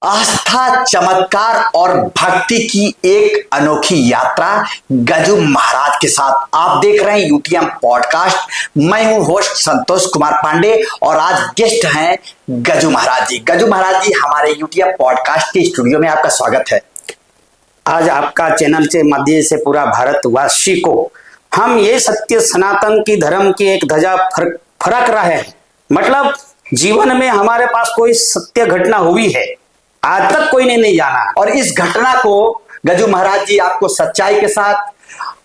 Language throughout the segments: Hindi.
आस्था, चमत्कार और भक्ति की एक अनोखी यात्रा गजू महाराज के साथ। आप देख रहे हैं यूटीएम पॉडकास्ट। मैं हूं होस्ट संतोष कुमार पांडे और आज गेस्ट हैं गजू महाराज जी। गजू महाराज जी, हमारे यूटीएम पॉडकास्ट के स्टूडियो में आपका स्वागत है। आज आपका चैनल के माध्यम से पूरा भारतवासी को हम ये सत्य सनातन की धर्म की एक ध्वजा फरक रहे हैं। मतलब जीवन में हमारे पास कोई सत्य घटना हुई है, आज तक कोई ने नहीं जाना, और इस घटना को गजू महाराज जी आपको सच्चाई के साथ,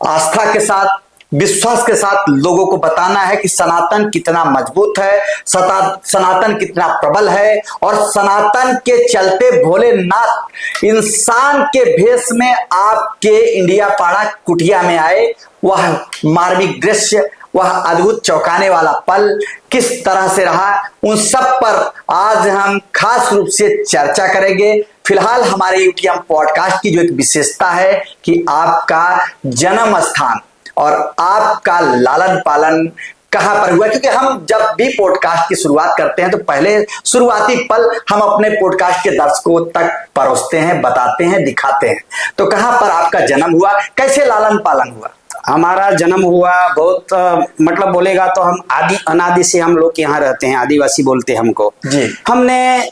आस्था के साथ, विश्वास के साथ लोगों को बताना है कि सनातन कितना मजबूत है, सनातन कितना प्रबल है, और सनातन के चलते भोलेनाथ इंसान के भेष में आपके इंडिया पाड़ा कुटिया में आए। वह मार्मिक दृश्य, वह अद्भुत चौंकाने वाला पल किस तरह से रहा, उन सब पर आज हम खास रूप से चर्चा करेंगे। फिलहाल हमारे यूटीएम पॉडकास्ट की जो एक विशेषता है कि आपका जन्म स्थान और आपका लालन पालन कहां पर हुआ, क्योंकि हम जब भी पॉडकास्ट की शुरुआत करते हैं तो पहले शुरुआती पल हम अपने पॉडकास्ट के दर्शकों तक परोसते हैं, बताते हैं, दिखाते हैं। तो कहां पर आपका जन्म हुआ, कैसे लालन पालन हुआ? हमारा जन्म हुआ बहुत मतलब बोलेगा तो हम आदि अनादि से हम लोग यहाँ रहते हैं, आदिवासी बोलते हैं हमको जी। हमने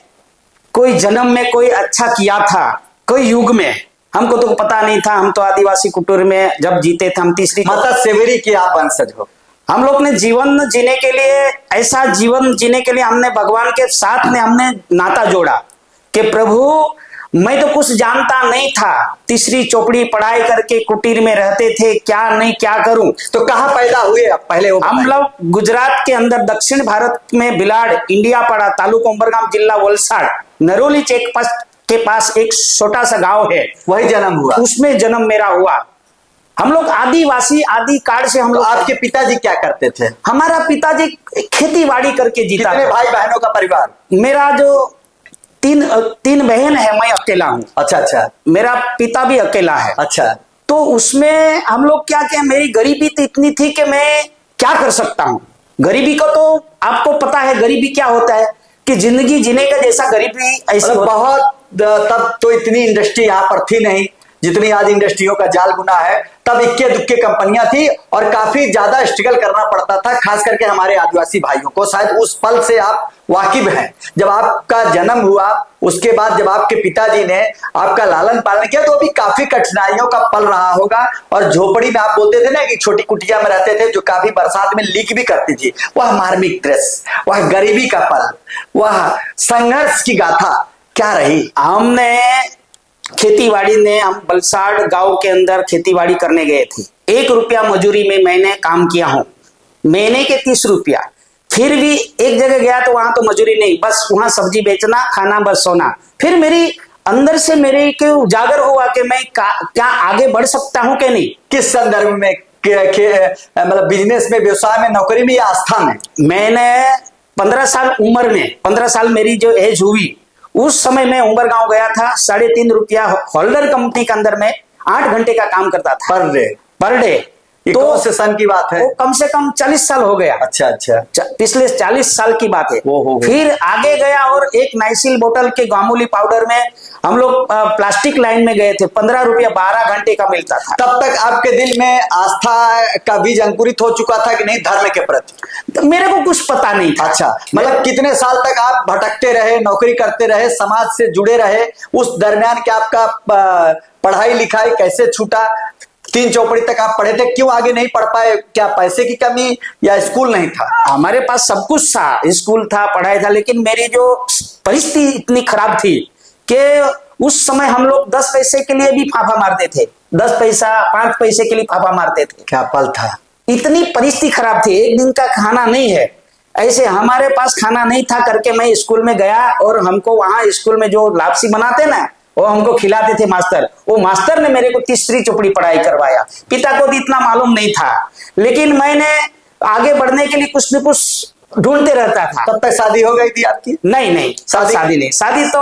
कोई जन्म में कोई अच्छा किया था, कोई युग में हमको तो पता नहीं था। हम तो आदिवासी कुटुर में जब जीते थे, हम तीसरी मतलब सेवरी की आप वंशज हो। हम लोग ने जीवन जीने के लिए, ऐसा जीवन जीने के लिए हमने भगवान के साथ में हमने नाता जोड़ा कि प्रभु मैं तो कुछ जानता नहीं था, तीसरी चौपड़ी पढ़ाई करके कुटीर में रहते थे, क्या नहीं क्या करूं। तो कहाँ पैदा हुए आप पहले? हम लोग गुजरात के अंदर दक्षिण भारत में बिलाड़, इंडिया पाड़ा, तालुका उमरगाम, जिला वलसाड, नरोली चेक के पास एक छोटा सा गांव है, वही जन्म हुआ, उसमें जन्म मेरा हुआ। हम लोग आदिवासी आदि काल से हम लोग। आपके पिताजी क्या करते थे? हमारा पिताजी खेती बाड़ी करके जीता। कितने भाई बहनों का परिवार? मेरा जो तीन बहन है, मैं अकेला हूँ। अच्छा अच्छा। मेरा पिता भी अकेला है। अच्छा। तो उसमें हम लोग क्या किया, मेरी गरीबी तो इतनी थी कि मैं क्या कर सकता हूँ। गरीबी को तो आपको पता है गरीबी क्या होता है, कि जिंदगी जीने का जैसा गरीबी ऐसी बहुत। तब तो इतनी इंडस्ट्री यहाँ पर थी नहीं जितनी आज इंडस्ट्रियों का जाल बुना है। तब इक्के दुक्के कंपनियां थी और काफी ज्यादा स्ट्रगल करना पड़ता था, खास करके हमारे आदिवासी भाइयों को। शायद उस पल से आप वाकिफ हैं। जब आपका जन्म हुआ, उसके बाद जब आपके पिताजी ने आपका लालन पालन किया, तो अभी काफी कठिनाइयों का पल रहा होगा। और झोपड़ी में आप बोलते थे ना कि छोटी कुटिया में रहते थे, जो काफी बरसात में लीक भी करती थी। वह मार्मिक दृश्य, वह गरीबी का पल, वह संघर्ष की गाथा क्या रही? हमने खेतीबाड़ी ने, हम बलसाड़ गांव के अंदर खेतीबाड़ी करने गए थे। 1 रुपया मजूरी में मैंने काम किया हूँ, महीने के 30 रुपया। फिर भी एक जगह गया तो वहां तो मजूरी नहीं, बस वहां सब्जी बेचना, खाना, बस सोना। फिर मेरी अंदर से मेरे को उजागर हुआ कि मैं क्या आगे बढ़ सकता हूँ कि नहीं। किस संदर्भ में? मतलब बिजनेस में, व्यवसाय में, नौकरी में या आस्था में? मैंने 15 साल उम्र में, 15 साल मेरी जो एज हुई, उस समय मैं उमरगांव गया था। 3.5 रुपया होल्डर कंपनी के अंदर में 8 घंटे का काम करता था पर डे। तो कौन से सन की बात है? वो कम से कम 40 साल हो गया। अच्छा अच्छा। पिछले 40 साल की बात है। फिर आगे गया और एक नाइसिल बोतल के गामूली पाउडर में हम लोग प्लास्टिक लाइन में गए थे। 15 रुपया 12 घंटे का मिलता था। तब तक आपके दिल में आस्था का बीज अंकुरित हो चुका था कि नहीं धर्म के प्रति? तो मेरे को कुछ पता नहीं था। अच्छा, मतलब कितने साल तक आप भटकते रहे, नौकरी करते रहे, समाज से जुड़े रहे? उस दरमियान क्या आपका पढ़ाई लिखाई कैसे छूटा? 3 चौपड़ी तक आप पढ़े थे, क्यों आगे नहीं पढ़ पाए? क्या पैसे की कमी या स्कूल नहीं था? हमारे पास सब कुछ था, स्कूल था, पढ़ाई था, लेकिन मेरी जो परिस्थिति इतनी खराब थी कि उस समय हम लोग 10 पैसे के लिए भी फाफा मारते थे। 10 पैसा, 5 पैसे के लिए फाफा मारते थे। क्या पल था! इतनी परिस्थिति खराब थी, एक दिन का खाना नहीं है, ऐसे हमारे पास खाना नहीं था करके मैं स्कूल में गया। और हमको वहां स्कूल में जो लापसी बनाते ना, वो हमको खिलाते थे मास्टर। वो मास्टर ने मेरे को तीसरी चौपड़ी पढ़ाई करवाया। पिता को भी इतना मालूम नहीं था, लेकिन मैंने आगे बढ़ने के लिए कुछ न कुछ ढूंढते रहता था। तब तक शादी हो गई थी आपकी? नहीं, शादी नहीं। शादी तो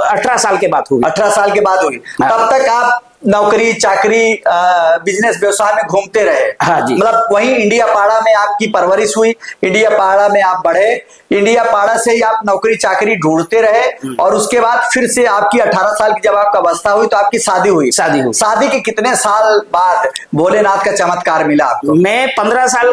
18 साल के बाद हुई। 18 साल के बाद हुई। तब तक आप नौकरी चाकरी बिजनेस व्यवसाय में घूमते रहे। हाँ जी। मतलब वहीं इंडिया पाड़ा में आपकी परवरिश हुई, इंडिया पाड़ा में आप बढ़े, इंडिया पाड़ा से ही आप नौकरी चाकरी ढूंढते रहे, और उसके बाद फिर से आपकी 18 साल की जब आपका अवस्था हुई तो आपकी शादी हुई। शादी के कितने साल बाद भोलेनाथ का चमत्कार मिला आपको? मैं 15 साल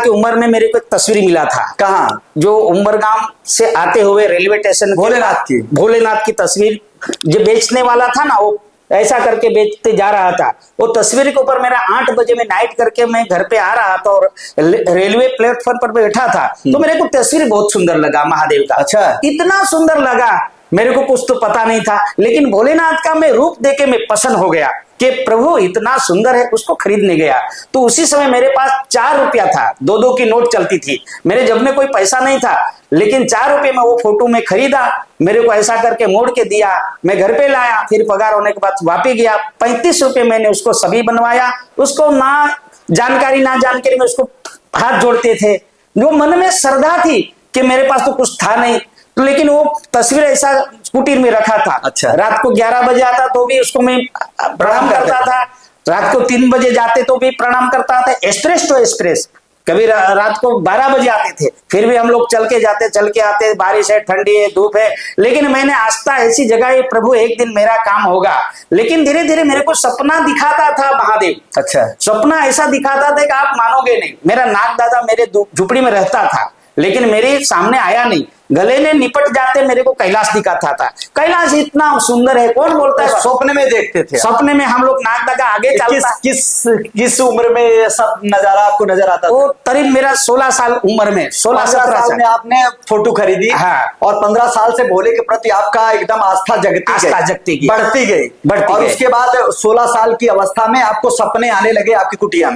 की उम्र में मेरे को एक तस्वीर मिला था। कहाँ? जो उमरगाम से आते हुए रेलवे स्टेशन, भोलेनाथ की तस्वीर जो बेचने वाला था ना, वो ऐसा करके बेचते जा रहा था। वो तस्वीर के ऊपर मेरा 8 बजे में नाइट करके मैं घर पे आ रहा था और रेलवे प्लेटफॉर्म पर बैठा था, तो मेरे को तस्वीर बहुत सुंदर लगा महादेव का। अच्छा। इतना सुंदर लगा, मेरे को कुछ तो पता नहीं था, लेकिन भोलेनाथ का मैं रूप देके मैं पसंद हो गया कि प्रभु इतना सुंदर है। उसको खरीदने गया तो उसी समय मेरे पास 4 रुपया था, 2-2 की नोट चलती थी, मेरे जब में कोई पैसा नहीं था, लेकिन 4 रुपये में वो फोटो में खरीदा, मेरे को ऐसा करके मोड़ के दिया, मैं घर पे लाया, फिर पगार होने के बाद वापिस गया। 35 रुपये मैंने उसको सभी बनवाया। उसको ना जानकारी में उसको हाथ जोड़ते थे, जो मन में श्रद्धा थी कि मेरे पास तो कुछ था नहीं, तो लेकिन वो तस्वीर ऐसा कुटीर में रखा था। अच्छा। रात को 11 बजे आता तो भी उसको मैं प्रणाम करता था, रात को 3 बजे जाते तो भी प्रणाम करता था। एक्सप्रेस तो एक्सप्रेस, कभी रात को 12 बजे आते थे, फिर भी हम लोग चल के आते, बारिश है, ठंडी है, धूप है, लेकिन मैंने आस्था ऐसी जगह प्रभु एक दिन मेरा काम होगा। लेकिन धीरे धीरे मेरे को सपना दिखाता था महादेव। अच्छा। सपना ऐसा दिखाता था कि आप मानोगे नहीं, मेरा नाग दादा मेरे झुपड़ी में रहता था, लेकिन मेरे सामने आया नहीं, गले ने निपट जाते मेरे को कैलाश दिखाता था। कैलाश इतना सुंदर है, कौन बोलता है? सपने में देखते थे? सपने में हम लोग नाग दादा आगे चलता। किस उम्र में ये सब नजारा आपको नजर आता था? वो करीब मेरा 16 साल उम्र में, 16-17 साल में आपने फोटो खरीदी। हाँ। और 15 साल से भोले के प्रति आपका एकदम आस्था जगती गई, बढ़ती और उसके बाद 16 साल की अवस्था में आपको सपने आने लगे आपकी कुटिया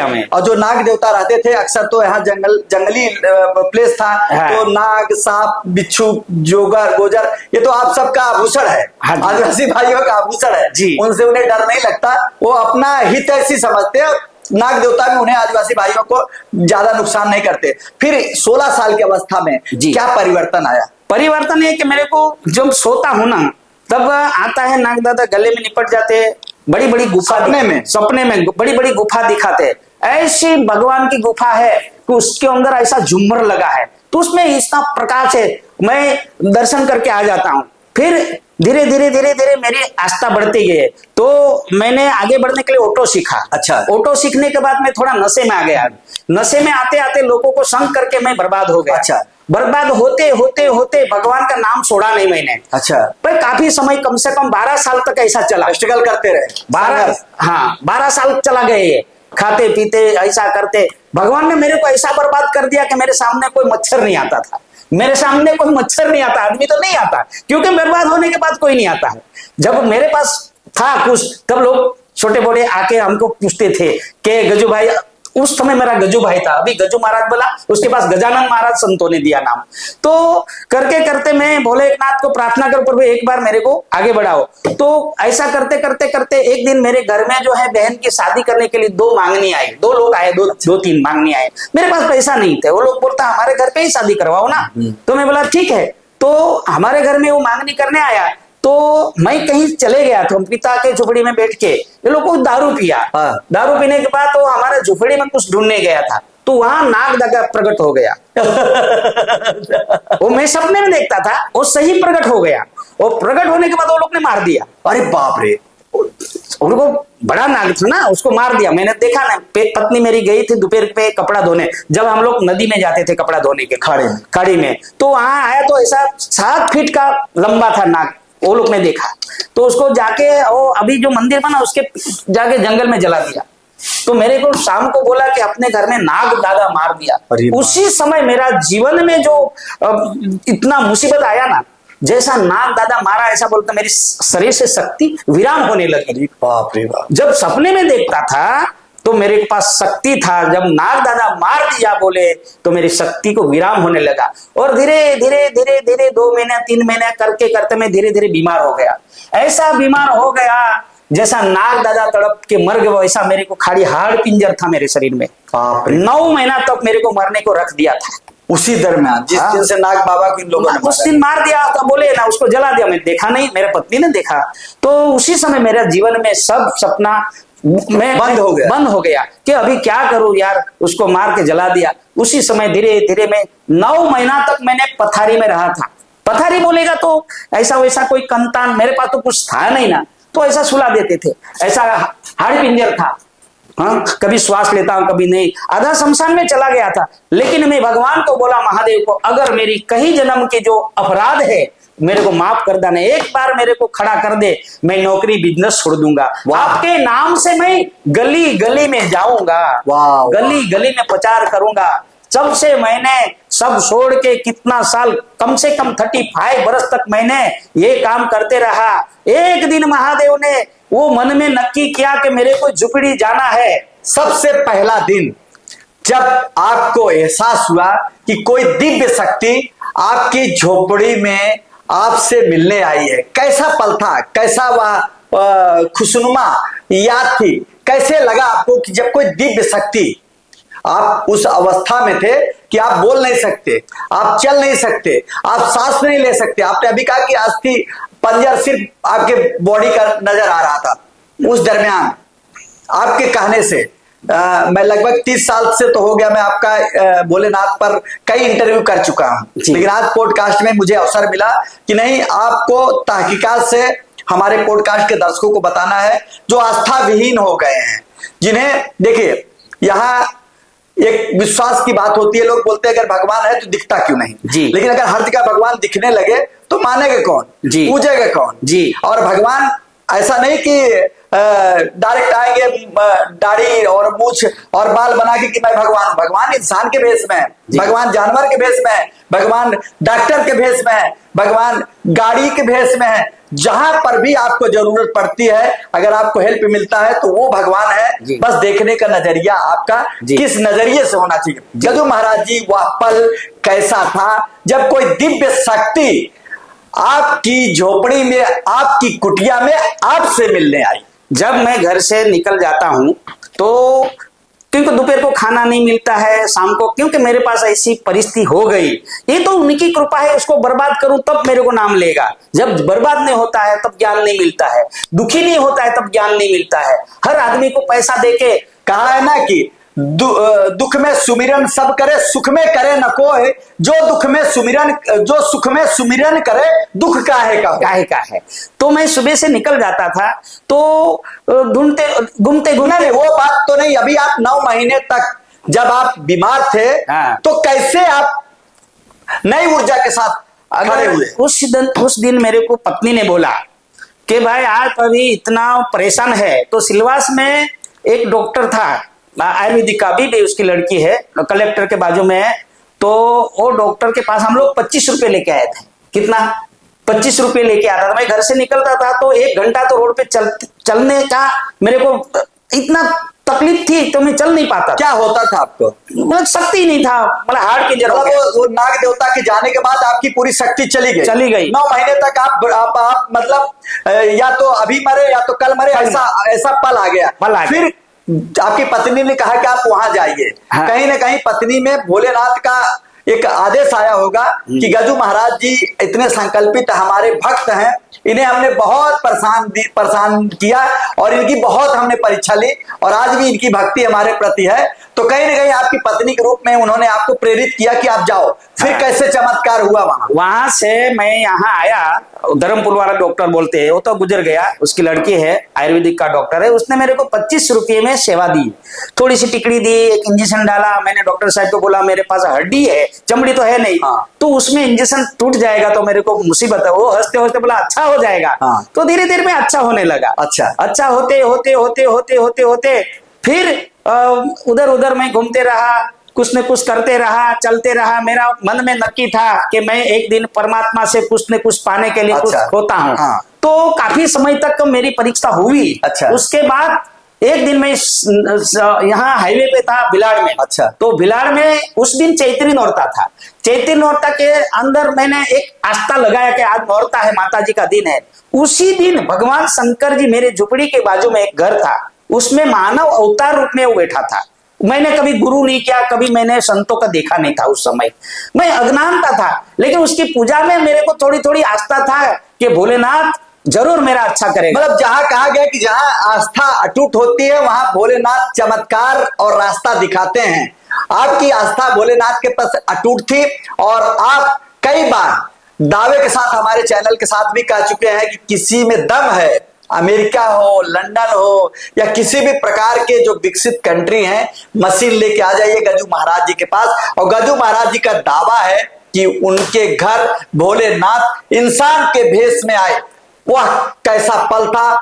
में। और जो नाग देवता रहते थे, अक्सर तो यहाँ जंगली प्लेस था। हाँ। तो नाग, सांप, बिच्छू, जोगर, गोजर, ये तो आप सबका आभूषण है, आदिवासी भाइयों का आभूषण है जी। उनसे उन्हें डर नहीं लगता, वो अपना हित ऐसी समझते हैं, नाग देवता भी उन्हें आदिवासी भाइयों को ज्यादा नुकसान नहीं करते। फिर 16 साल की अवस्था में क्या परिवर्तन आया? परिवर्तन है कि मेरे को जब सोता हूं ना, तब आता है नाग दादा, गले में निपट जाते, बड़ी बड़ी गुफा, सपने में बड़ी बड़ी गुफा दिखाते। ऐसी भगवान की गुफा है कि उसके अंदर ऐसा झुम्मर लगा है, तो उसमें इतना प्रकाश है, मैं दर्शन करके आ जाता हूँ। फिर धीरे धीरे मेरी आस्था बढ़ती गई, तो मैंने आगे बढ़ने के लिए ऑटो सीखा। अच्छा। ऑटो सीखने के बाद मैं थोड़ा नशे में आ गया। नशे में आते आते लोगों को संग करके मैं बर्बाद हो गया। अच्छा। बर्बाद होते होते भगवान का नाम छोड़ा नहीं मैंने। अच्छा। पर काफी समय, कम से कम 12 साल तक ऐसा चला, स्ट्रगल करते रहे। 12 साल चला गए, खाते पीते ऐसा करते। भगवान ने मेरे को ऐसा बर्बाद कर दिया कि मेरे सामने कोई मच्छर नहीं आता था, आदमी तो नहीं आता, क्योंकि बर्बाद होने के बाद कोई नहीं आता है। जब मेरे पास था कुछ, तब लोग छोटे बड़े आके हमको पूछते थे कि गजू भाई, उस समय मेरा गजू भाई था, अभी गजू महाराज बोला, उसके पास गजानन महाराज संतों ने दिया नाम। तो करते करते मैं भोलेनाथ को प्रार्थना कर, प्रभु एक बार मेरे को आगे बढ़ाओ। तो ऐसा करते एक दिन मेरे घर में जो है बहन की शादी करने के लिए 2 मांगनी आई, 2 लोग आए, 2-3 मांगनी आए। मेरे पास पैसा नहीं थे, वो लोग बोलता हमारे घर पे ही शादी करवाओ ना। तो मैं बोला ठीक है। तो हमारे घर में वो मांगनी करने आया, तो मैं कहीं चले गया था, पिता के झोपड़ी में बैठ के, ये लोग को दारू पिया। दारू पीने के बाद तो हमारे झोपड़ी में कुछ ढूंढने गया था, तो वहां नाग दादा प्रकट हो गया। वो मैं सपने में देखता था, वो सही प्रकट हो गया। वो प्रकट होने के बाद वो लोग ने मार दिया। अरे बाप रे! उनको बड़ा नाग था ना, उसको मार दिया। मैंने देखा ना, पत्नी मेरी गई थी दोपहर पे कपड़ा धोने, जब हम लोग नदी में जाते थे कपड़ा धोने के, खाड़ी में, तो वहां आया तो ऐसा 7 फीट का लंबा था नाग, वो लोग ने देखा। तो उसको जाके, वो अभी जो मंदिर बना उसके जाके जंगल में जला दिया। तो मेरे को शाम को बोला कि अपने घर में नाग दादा मार दिया। उसी समय मेरा जीवन में जो इतना मुसीबत आया ना, जैसा नाग दादा मारा, ऐसा बोलता मेरी शरीर से शक्ति विराम होने लगी। बाप रे बाप! जब सपने में देखता था तो मेरे पास शक्ति था, जब नाग दादा मार दिया बोले तो मेरी शक्ति को विराम होने लगा। और धीरे धीरे 2 महीने 3 महीने करते मैं धीरे धीरे बीमार हो गया। ऐसा बीमार हो गया जैसा नाग दादा तड़प के मर गए, वैसा मेरे को खाली हाड़ पिंजर था मेरे शरीर में। 9 महीना तक मेरे को मरने को रख दिया था। उसी दरमियान जिस दिन से नाग बाबा को इन लोगों ने उस दिन मार दिया, तो बोले ना उसको जला दिया, मैं देखा नहीं, मेरे पत्नी ने देखा। तो उसी समय मेरे जीवन में सब सपना बंद हो गया कि अभी क्या करूं यार, उसको मार के जला दिया। उसी समय धीरे धीरे मैं 9 महीना तक मैंने पथारी में रहा था। पथारी बोलेगा तो ऐसा वैसा कोई कंतान, मेरे पास तो कुछ था नहीं ना, तो ऐसा सुला देते थे, ऐसा हाड़ पिंजर था। हाँ, कभी श्वास लेता हूं कभी नहीं, आधा शमशान में चला गया था। लेकिन मैं भगवान को बोला, महादेव को, अगर मेरी कहीं जन्म के जो अपराध है मेरे को माफ कर देना, एक बार मेरे को खड़ा कर दे, मैं नौकरी बिजनेस छोड़ दूंगा, आपके नाम से मैं गली गली में जाऊंगा, गली गली में प्रचार करूंगा। जब से मैंने सब छोड़ के कितना साल, कम से कम 35 वर्ष तक मैंने ये काम करते रहा। एक दिन महादेव ने वो मन में नक्की किया कि मेरे को झुपड़ी जाना है। सबसे पहला दिन जब आपको एहसास हुआ कि कोई दिव्य शक्ति आपकी झोपड़ी में आपसे मिलने आई है, कैसा पल था, कैसा वह खुशनुमा याद थी, कैसे लगा आपको कि जब कोई दिव्य शक्ति, आप उस अवस्था में थे कि आप बोल नहीं सकते, आप चल नहीं सकते, आप सांस नहीं ले सकते। आपने अभी कहा कि अस्थि पंजर सिर्फ आपके बॉडी का नजर आ रहा था। उस दरमियान आपके कहने से मैं लगभग 30 साल से तो हो गया, मैं आपका भोलेनाथ पर कई इंटरव्यू कर चुका हूं, लेकिन आज पॉडकास्ट में मुझे अवसर मिला कि नहीं, आपको तहकीकात से हमारे पॉडकास्ट के दर्शकों को बताना है जो आस्था विहीन हो गए हैं, जिन्हें देखिए यहाँ एक विश्वास की बात होती है। लोग बोलते हैं अगर भगवान है तो दिखता क्यों नहीं जी, लेकिन अगर हर जगह भगवान दिखने लगे तो मानेगा कौन, पूजेगा कौन जी। और भगवान ऐसा नहीं कि डायरेक्ट आएंगे दाढ़ी और मूछ और बाल बना के कि मैं भगवान हूं। भगवान इंसान के भेष में है, भगवान जानवर के भेष में है, भगवान डॉक्टर के भेष में है, भगवान गाड़ी के भेष में है। जहां पर भी आपको जरूरत पड़ती है, अगर आपको हेल्प मिलता है तो वो भगवान है। बस देखने का नजरिया आपका किस नजरिए से होना चाहिए। गजू महाराज जी, वह पल कैसा था जब कोई दिव्य शक्ति आपकी झोपड़ी में, आपकी कुटिया में आपसे मिलने आई? जब मैं घर से निकल जाता हूं तो क्योंकि दोपहर को खाना नहीं मिलता है, शाम को, क्योंकि मेरे पास ऐसी परिस्थिति हो गई, ये तो उनकी कृपा है, उसको बर्बाद करूं तब मेरे को नाम लेगा। जब बर्बाद नहीं होता है तब ज्ञान नहीं मिलता है, दुखी नहीं होता है तब ज्ञान नहीं मिलता है। हर आदमी को पैसा देके कहा है ना कि दुख में सुमिरन सब करे, सुख में करे न कोई, जो सुख में सुमिरन करे, दुख काहे का है। तो मैं सुबह से निकल जाता था तो घूमते घूमते, वो बात तो नहीं, अभी आप 9 महीने तक जब आप बीमार थे तो कैसे आप नई ऊर्जा के साथ खड़े हुए? उस दिन मेरे को पत्नी ने बोला कि भाई आप अभी इतना परेशान है, तो सिलवास में एक डॉक्टर था आयुर्वेदिक का, भी उसकी लड़की है, कलेक्टर के बाजू में है, तो वो डॉक्टर के पास हम लोग 25 रुपए लेके आए थे। कितना? 25 रुपए लेके आता था। मैं घर से निकलता था तो 1 घंटा तो रोड पे चलने का मेरे को इतना तकलीफ थी तो मैं चल नहीं पाता। क्या होता था आपको? मतलब शक्ति नहीं था, मतलब हार्ट की जरूरत। वो नाग देवता के जाने के बाद आपकी पूरी शक्ति चली गई। 9 महीने तक आप मतलब या तो अभी मरे या तो कल मरे, ऐसा पल आ गया। फिर आपकी पत्नी ने कहा कि आप वहां जाइए। कहीं ना कहीं पत्नी में भोलेनाथ का एक आदेश आया होगा कि गजू महाराज जी इतने संकल्पित हमारे भक्त हैं, इन्हें हमने बहुत परेशान किया और इनकी बहुत हमने परीक्षा ली और आज भी इनकी भक्ति हमारे प्रति है। तो कहीं ना कहीं आपकी पत्नी के रूप में उन्होंने आपको प्रेरित किया कि आप जाओ। फिर कैसे चमत्कार हुआ वहां से मैं यहाँ आया। धर्मपुर वाला डॉक्टर बोलते हैं, वो तो गुजर गया, उसकी लड़की है, आयुर्वेदिक का डॉक्टर है, उसने मेरे को 25 रुपये में सेवा दी, थोड़ी सी टिकड़ी दी, एक इंजेक्शन डाला। मैंने डॉक्टर साहब को बोला मेरे पास हड्डी है, चमड़ी तो है नहीं, तो उसमें इंजेक्शन टूट जाएगा तो मेरे को मुसीबत है। वो हंसते हंसते बोला अच्छा हो जाएगा। तो धीरे धीरे में अच्छा होने लगा। अच्छा होते होते होते होते होते होते फिर उधर उधर मैं घूमते रहा, कुछ न कुछ करते रहा, चलते रहा। मेरा मन में नक्की था कि मैं एक दिन परमात्मा से कुछ न कुछ पाने के लिए कुछ होता हूँ। तो काफी समय तक मेरी परीक्षा हुई। उसके बाद एक दिन मैं यहाँ हाईवे पे था भिलाड़ में। तो भिलाड़ में उस दिन चैत्री नौरता था। चैत्री नौरता के अंदर मैंने एक आस्था लगाया कि आज नौरता है, माता जी का दिन है। उसी दिन भगवान शंकर जी, मेरे झुपड़ी के बाजू में एक घर था, उसमें मानव अवतार रूप में वो बैठा था। मैंने कभी गुरु नहीं किया, कभी मैंने संतों का देखा नहीं था। उस समय मैं अज्ञानता था, लेकिन उसकी पूजा में मेरे को थोड़ी थोड़ी आस्था था कि भोलेनाथ जरूर मेरा अच्छा करेगा। मतलब जहां कहा गया कि जहां आस्था अटूट होती है वहां भोलेनाथ चमत्कार और रास्ता दिखाते हैं। आपकी आस्था भोलेनाथ के प्रति अटूट थी और आप कई बार दावे के साथ हमारे चैनल के साथ भी कह चुके हैं कि किसी में दम है, अमेरिका हो, लंदन हो या किसी भी प्रकार के जो विकसित कंट्री हैं, मशीन लेके आ जाइए गजू महाराज जी के पास। और गजू महाराज जी का दावा है कि उनके घर भोलेनाथ इंसान के भेष में आए। वह कैसा पल था,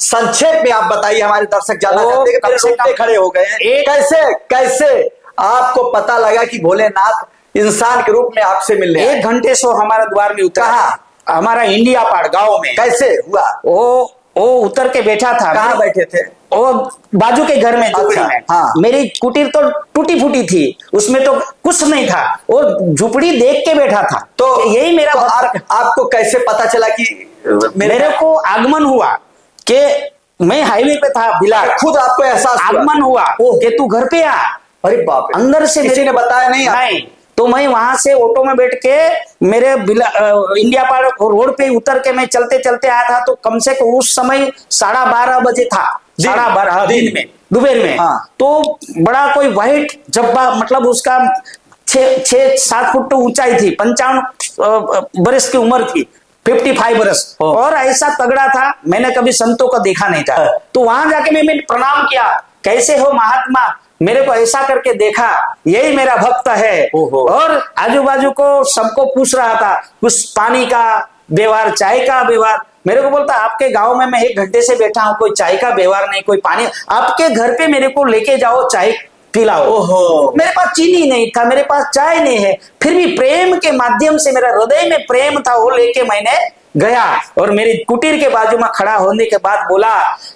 संक्षेप में आप बताइए, हमारे दर्शक जानना चाहते हैं कि मेरे रोंगटे खड़े हो गए हैं। कैसे कैसे आपको पता लगा कि भोलेनाथ इंसान के रूप में आपसे मिलने आए? 1 घंटे से हमारा द्वार में उतरा। हमारा इंडिया पाड़ गांव में। कैसे हुआ? वो उतर के बैठा था। कहाँ बैठे थे? वो बाजू के घर में, झुपड़ी में। हाँ। मेरी कुटीर तो टूटी फूटी थी, उसमें तो कुछ नहीं था, वो झुपड़ी देख के बैठा था। तो यही मेरा तो आपको कैसे पता चला कि मेरे को आगमन हुआ कि मैं हाईवे पे था बिलाट, खुद आपको एहसास आगमन हुआ कि तू घर पे आ। अरे बाप रे, अंदर से किसी ने बताया नहीं? नहीं। तो मैं वहां से ऑटो में बैठ के मेरे इंडिया पार रोड पे उतर के मैं चलते चलते आया था। तो कम से कम उस समय 12:30 बजे था, 12:30 दिन में, दोपहर में। हाँ। तो बड़ा कोई व्हाइट जब्बा, मतलब उसका 6-7 फुट तो ऊंचाई थी, 55 बरस की उम्र थी, 55 बरस, और ऐसा तगड़ा था, मैंने कभी संतों को देखा नहीं था। तो वहां जाके मैंने प्रणाम किया, कैसे हो महात्मा, मेरे को ऐसा करके देखा, यही मेरा भक्त है। और आजू बाजू को सबको पूछ रहा था, कुछ पानी का व्यवहार, चाय का व्यवहार। मेरे को बोलता आपके गांव में मैं 1 घंटे से बैठा हूं, कोई चाय का व्यवहार नहीं, कोई पानी, आपके घर पे मेरे को लेके जाओ, चाय पिलाओ। मेरे पास चीनी नहीं था, मेरे पास चाय नहीं है, फिर भी प्रेम के माध्यम से, मेरा हृदय में प्रेम था, वो लेके मैंने गया। और मेरी कुटीर के बाजू में खड़ा होने के बाद बोला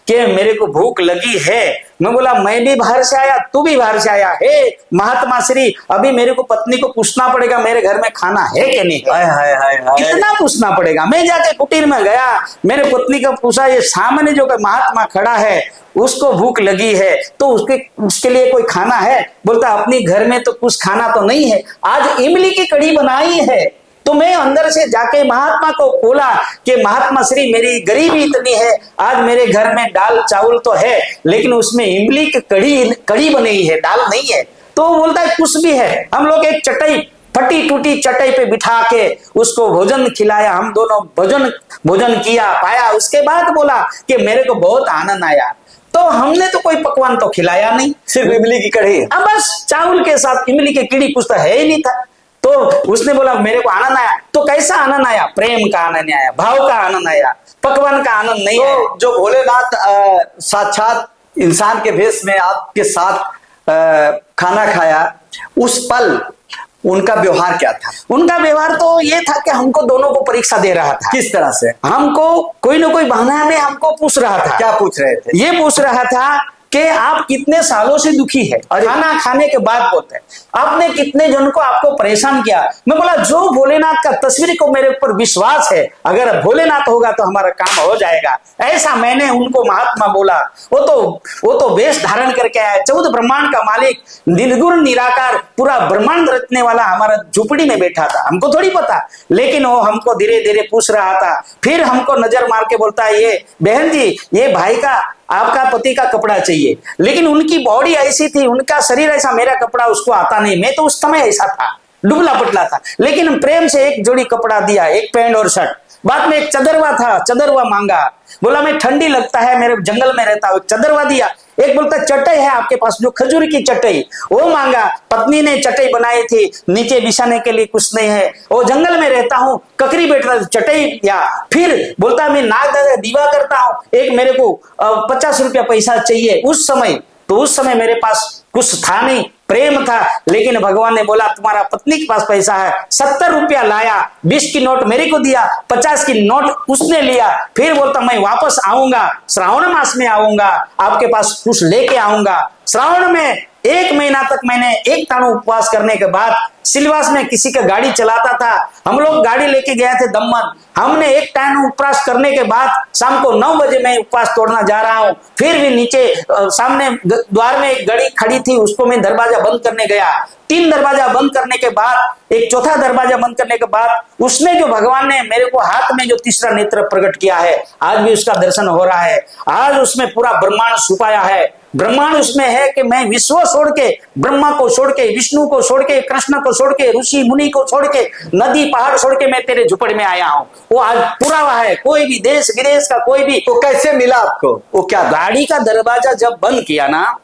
कि मेरे को भूख लगी है। मैं बोला मैं भी बाहर से आया, तू भी बाहर से आया है महात्मा श्री, अभी मेरे को पत्नी को पूछना पड़ेगा मेरे घर में खाना है कि नहीं है। कितना पूछना पड़ेगा। मैं जाके कुटीर में गया, मेरे पत्नी को पूछा, ये सामने जो महात्मा खड़ा है उसको भूख लगी है, तो उसके लिए कोई खाना है? बोलता अपनी घर में तो कुछ खाना तो नहीं है, आज इमली की कड़ी बनाई है। तो मैं अंदर से जाके महात्मा को बोला कि महात्मा श्री मेरी गरीबी इतनी है, आज मेरे घर में दाल चावल तो है, लेकिन उसमें इमली की कड़ी बनी है, दाल नहीं है। तो बोलता है कुछ भी है। हम लोग एक चटाई, फटी टूटी चटाई पे बिठा के उसको भोजन खिलाया, हम दोनों भोजन किया, पाया। उसके बाद बोला कि मेरे को बहुत आनंद आया। तो हमने तो कोई पकवान तो खिलाया नहीं, सिर्फ इमली की कड़ी, बस चावल के साथ इमली की कीड़ी, कुछ तो है ही नहीं था। तो उसने बोला मेरे को आनंद आया। तो कैसा आनंद आया? प्रेम का आनंद आया, भाव का आनंद आया, पकवान का आनंद नहीं है। जो भोलेनाथ साक्षात इंसान के भेष में आपके साथ खाना खाया, उस पल उनका व्यवहार क्या था? उनका व्यवहार तो ये था कि हमको दोनों को परीक्षा दे रहा था। किस तरह से? हमको कोई ना कोई बहाना में हमको पूछ रहा था। क्या पूछ रहे थे? ये पूछ रहा था कि आप कितने सालों से दुखी है, खाना खाने के बाद बोलते हैं आपने कितने जन को आपको परेशान किया। मैं बोला जो भोलेनाथ का तस्वीर को मेरे ऊपर विश्वास है, अगर भोलेनाथ होगा तो हमारा काम हो जाएगा, ऐसा मैंने उनको महात्मा बोला। वो तो वेश धारण करके आया, 14 ब्रह्मांड का मालिक, निर्गुण निराकार, पूरा ब्रह्मांड रचने वाला हमारा झुपड़ी में बैठा था, हमको थोड़ी पता। लेकिन वो हमको धीरे धीरे पूछ रहा था। फिर हमको नजर मार के बोलता है, ये बहन जी, ये भाई का, आपका पति का कपड़ा चाहिए। लेकिन उनकी बॉडी ऐसी थी, उनका शरीर ऐसा, मेरा कपड़ा उसको आता नहीं। मैं तो उस समय ऐसा था, दुबला पतला था, लेकिन प्रेम से एक जोड़ी कपड़ा दिया, एक पैंट और शर्ट। बाद में एक चदरवा था, चदरवा मांगा। बोला मैं ठंडी लगता है, मेरे जंगल में रहता हूँ, चदरवा दिया। एक बोलता चटाई है आपके पास, जो खजूर की चटाई, वो मांगा। पत्नी ने चटाई बनाई थी, नीचे बिछाने के लिए कुछ नहीं है, वो जंगल में रहता हूँ, ककरी बैठता, चटाई दिया। फिर बोलता मैं नाग दादा दीवा करता हूँ, एक मेरे को 50 रुपया पैसा चाहिए उस समय। तो उस समय मेरे पास कुछ था नहीं, प्रेम था, लेकिन भगवान ने बोला तुम्हारा पत्नी के पास पैसा है। 70 रुपया लाया, 20 की नोट मेरे को दिया, 50 की नोट उसने लिया। फिर बोलता मैं वापस आऊंगा, श्रावण मास में आऊंगा, आपके पास कुछ लेके आऊंगा। श्रावण में 1 महीना तक मैंने एक टाणु उपवास करने के बाद सिलवास में किसी का गाड़ी चलाता था, हम लोग गाड़ी लेके गए थे दमन, हमने एक टाणु उपवास करने के बाद शाम को 9 बजे मैं उपवास तोड़ना जा रहा हूँ, फिर भी नीचे सामने द्वार में एक गाड़ी खड़ी थी, उसको मैं दरवाजा बंद करने गया, 3 दरवाजा बंद करने के बाद एक चौथा दरवाजा बंद करने के बाद उसमें जो भगवान ने मेरे को हाथ में जो तीसरा नेत्र प्रकट किया है, आज भी उसका दर्शन हो रहा है। आज उसमें पूरा ब्रह्मांड छुपाया है, ब्रह्मांड उसमें है कि मैं विश्व छोड़ के, ब्रह्मा को छोड़ के, विष्णु को छोड़ के, कृष्ण को छोड़ के, ऋषि मुनि को छोड़ के, नदी पहाड़ छोड़ के मैं तेरे झुपड़ में आया हूँ। वो आज पूरा हुआ है, कोई भी देश विदेश का कोई भी। तो कैसे मिला आपको? वो क्या गाड़ी का दरवाजा जब बंद किया ना,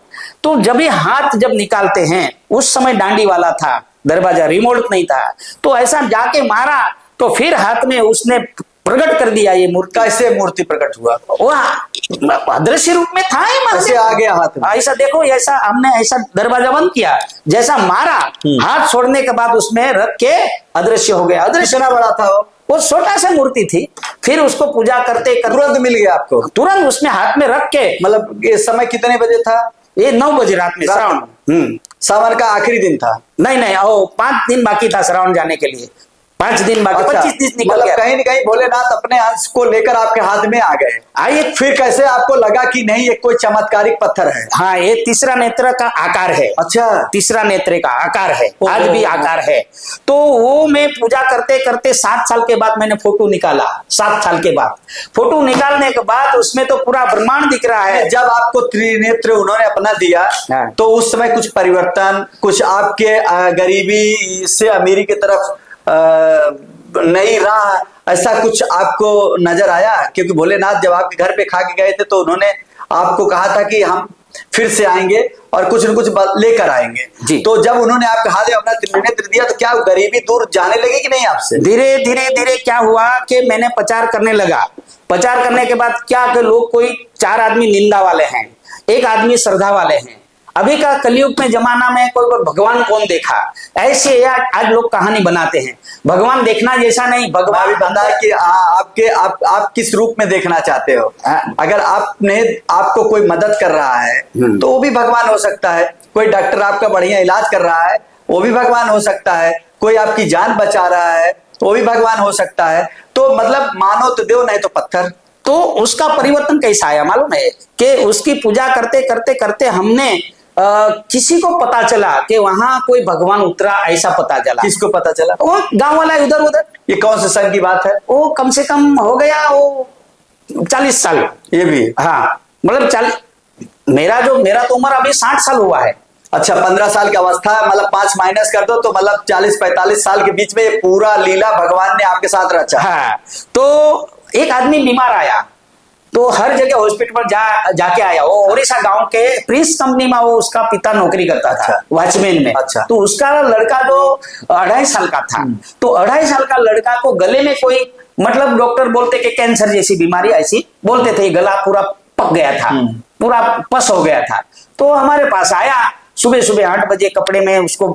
तो जब ये हाथ जब निकालते हैं, उस समय डांडी वाला था दरवाजा, रिमोट नहीं था, तो ऐसा जाके मारा तो फिर हाथ में उसने प्रकट कर दिया ये मूर्ति। कैसे मूर्ति प्रकट हुआ? वो अदृश्य रूप में था ही, ऐसे आ गया हाथ में। ऐसा देखो, ऐसा हमने ऐसा दरवाजा बंद किया, जैसा मारा हाथ छोड़ने के बाद उसमें रख के अदृश्य हो गया। अदृश्य कितना बड़ा था वो छोटा सा मूर्ति थी। फिर उसको पूजा करते तुरंत मिल गया आपको? तुरंत उसमें हाथ में रख के। मतलब ये समय कितने बजे था? ये 9 बजे रात में, श्रावण सावन का आखिरी दिन था? नहीं, 5 दिन बाकी था श्रावण जाने के लिए, 5 दिन बाकी। अच्छा, 25 दिन निकल गया। कहीं न कहीं भोलेनाथ अपने अंश को लेकर आपके हाथ में आ गए। आइए, फिर कैसे आपको लगा कि नहीं ये कोई चमत्कारिक पत्थर है? हाँ, ये तीसरा नेत्र का आकार है। अच्छा, तीसरा नेत्र का आकार है, आज भी आकार है। तो वो मैं पूजा करते करते 7 साल के बाद मैंने फोटो निकाला। 7 साल के बाद फोटो निकालने के बाद उसमें तो पूरा ब्रह्मांड दिख रहा है। जब आपको त्रिनेत्र उन्होंने अपना दिया, तो उस समय कुछ परिवर्तन, कुछ आपके गरीबी से अमीरी की तरफ नहीं रहा, ऐसा कुछ आपको नजर आया? क्योंकि भोलेनाथ जब आपके घर पे खा के गए थे तो उन्होंने आपको कहा था कि हम फिर से आएंगे और कुछ न कुछ लेकर आएंगे जी। तो जब उन्होंने आपके हाथ में अपना त्रिनेत्र दिया तो क्या गरीबी दूर जाने लगी कि नहीं आपसे? धीरे धीरे क्या हुआ कि मैंने प्रचार करने लगा। प्रचार करने के बाद क्या कि लोग, कोई 4 आदमी निंदा वाले हैं, 1 आदमी श्रद्धा वाले हैं। अभी का कलयुग में जमाना में कोई भगवान कौन देखा, ऐसे आज लोग कहानी बनाते हैं। भगवान देखना जैसा नहीं, भगवान भी बताया कि आप किस रूप में देखना चाहते हो। अगर आपको कोई मदद कर रहा है तो वो भी भगवान हो सकता है, कोई डॉक्टर आपका बढ़िया इलाज कर रहा है वो भी भगवान हो सकता है, कोई आपकी जान बचा रहा है वो भी भगवान हो सकता है। तो मतलब मानो तो देव, नहीं तो पत्थर। तो उसका परिवर्तन कैसा आया मालूम है कि उसकी पूजा करते करते करते हमने किसी को पता चला कि वहां कोई भगवान उतरा, ऐसा पता चला। किसको पता चला? वो गांव वाला उधर उधर। ये कौन से सन की बात है? वो कम से कम हो गया वो 40 साल। ये भी? हाँ, मतलब 40। मेरा तो उम्र अभी 60 साल हुआ है। अच्छा, 15 साल की अवस्था है, मतलब 5 माइनस कर दो तो मतलब 40-45 साल के बीच में ये पूरा लीला भगवान ने आपके साथ रचा। हाँ, तो एक आदमी बीमार आया तो हर जगह हॉस्पिटल पर जाके आया। वो ओडिशा गांव के प्रिंस कंपनी में वो उसका पिता नौकरी करता था, वॉचमैन में। अच्छा। तो उसका लड़का जो 2.5 साल का था, तो 2.5 साल का लड़का को गले में कोई, मतलब डॉक्टर बोलते कि कैंसर जैसी बीमारी, ऐसी बोलते थे, गला पूरा पक गया था, पूरा पस हो गया था। तो हमारे पास आया सुबह 8 बजे कपड़े में उसको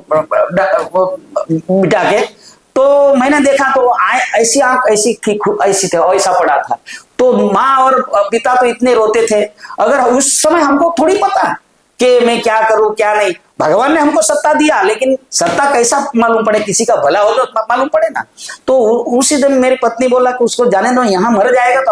बिठा के। तो मैंने देखा तो ऐसी आंख ऐसी थी, ऐसी थे, ऐसा पड़ा था। तो माँ और पिता तो इतने रोते थे। अगर उस समय हमको थोड़ी पता कि मैं क्या करूं क्या नहीं। भगवान ने हमको सत्ता दिया, लेकिन सत्ता कैसा मालूम पड़े, किसी का भला हो तो मालूम पड़े ना। तो उसी दिन मेरी पत्नी बोला कि उसको जाने दो, यहाँ मर जाएगा तो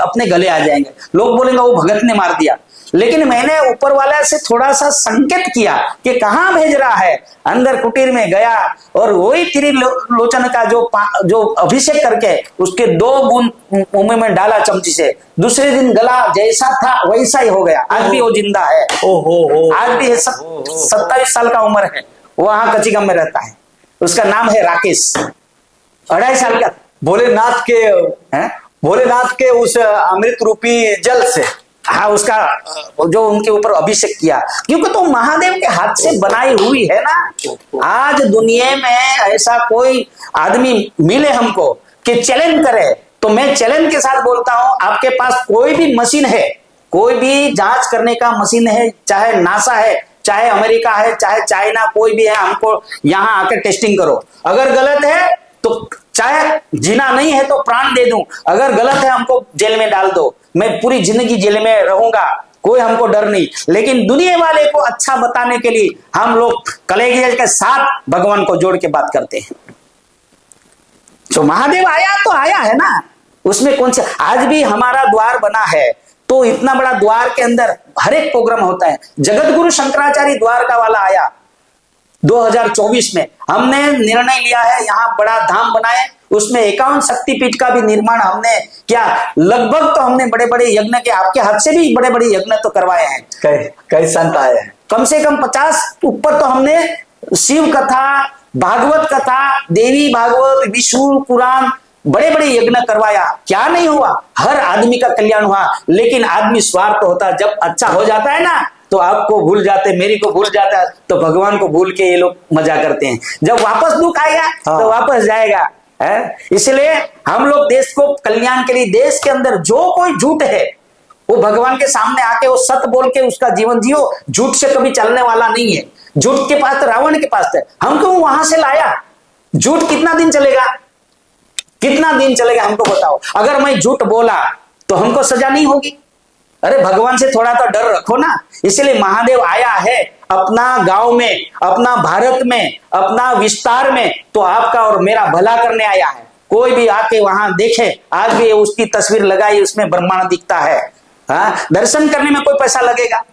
अपने गले आ जाएंगे, लोग बोलेंगे वो भगत ने मार दिया। लेकिन मैंने ऊपर वाला से थोड़ा सा संकेत किया कि कहाँ भेज रहा है। अंदर कुटीर में गया और वही त्रिलोचन का जो अभिषेक करके उसके 2 बूंद मुंह में डाला चमची से, दूसरे दिन गला जैसा था वैसा ही हो गया। आज भी वो जिंदा है। आज भी 27 साल का उम्र है, वहां कचिगम में रहता है। उसका नाम है राकेश, 2.5 साल का। भोलेनाथ के उस अमृत रूपी जल से, हाँ, उसका जो उनके ऊपर अभिषेक किया, क्योंकि तो महादेव के हाथ से बनाई हुई है ना। आज दुनिया में ऐसा कोई आदमी मिले हमको कि चैलेंज करे, तो मैं चैलेंज के साथ बोलता हूं, आपके पास कोई भी मशीन है, कोई भी जांच करने का मशीन है, चाहे नासा है, चाहे अमेरिका है, चाहे चाइना, कोई भी है, हमको यहाँ आकर टेस्टिंग करो। अगर गलत है तो चाहे जीना नहीं है तो प्राण दे दूं, अगर गलत है हमको जेल में डाल दो, मैं पूरी जिंदगी जेल में रहूंगा, कोई हमको डर नहीं, लेकिन दुनिया वाले को अच्छा बताने के लिए हम लोग कलेजे के साथ भगवान को जोड़ के बात करते हैं। जो महादेव आया तो आया है ना, उसमें कौन सा, आज भी हमारा द्वार बना है तो इतना बड़ा द्वार के अंदर हर एक प्रोग्राम होता है। जगत गुरु शंकराचार्य द्वारका वाला आया 2024 में, हमने निर्णय लिया है यहाँ बड़ा धाम बनाए, उसमें 51 शक्तिपीठ का भी निर्माण हमने किया। लगभग तो हमने बड़े बड़े यज्ञ के, आपके हाथ से भी बड़े बड़े यज्ञ तो करवाए हैं। कई संत आए हैं, कम से कम 50 ऊपर तो हमने शिव कथा, भागवत कथा, देवी भागवत, विष्णु पुराण, बड़े बड़े यज्ञ करवाया। क्या नहीं हुआ, हर आदमी का कल्याण हुआ। लेकिन आदमी स्वार्थ होता, जब अच्छा हो जाता है ना तो आपको भूल जाते, मेरी को भूल जाता है, तो भगवान को भूल के ये लोग मजा करते हैं। जब वापस दुख आएगा तो वापस जाएगा है। इसलिए हम लोग देश को कल्याण के लिए, देश के अंदर जो कोई झूठ है वो भगवान के सामने आके वो सत्य बोल के उसका जीवन जियो। झूठ से कभी चलने वाला नहीं है। झूठ के पास तो रावण के पास है, हम क्यों वहां से लाया? झूठ कितना दिन चलेगा, कितना दिन चलेगा हमको बताओ। अगर मैं झूठ बोला तो हमको सजा नहीं होगी? अरे भगवान से थोड़ा तो डर रखो ना। इसलिए महादेव आया है अपना गांव में, अपना भारत में, अपना विस्तार में, तो आपका और मेरा भला करने आया है। कोई भी आके वहां देखे, आज भी उसकी तस्वीर लगाई, उसमें ब्रह्मांड दिखता है। हाँ, दर्शन करने में कोई पैसा लगेगा,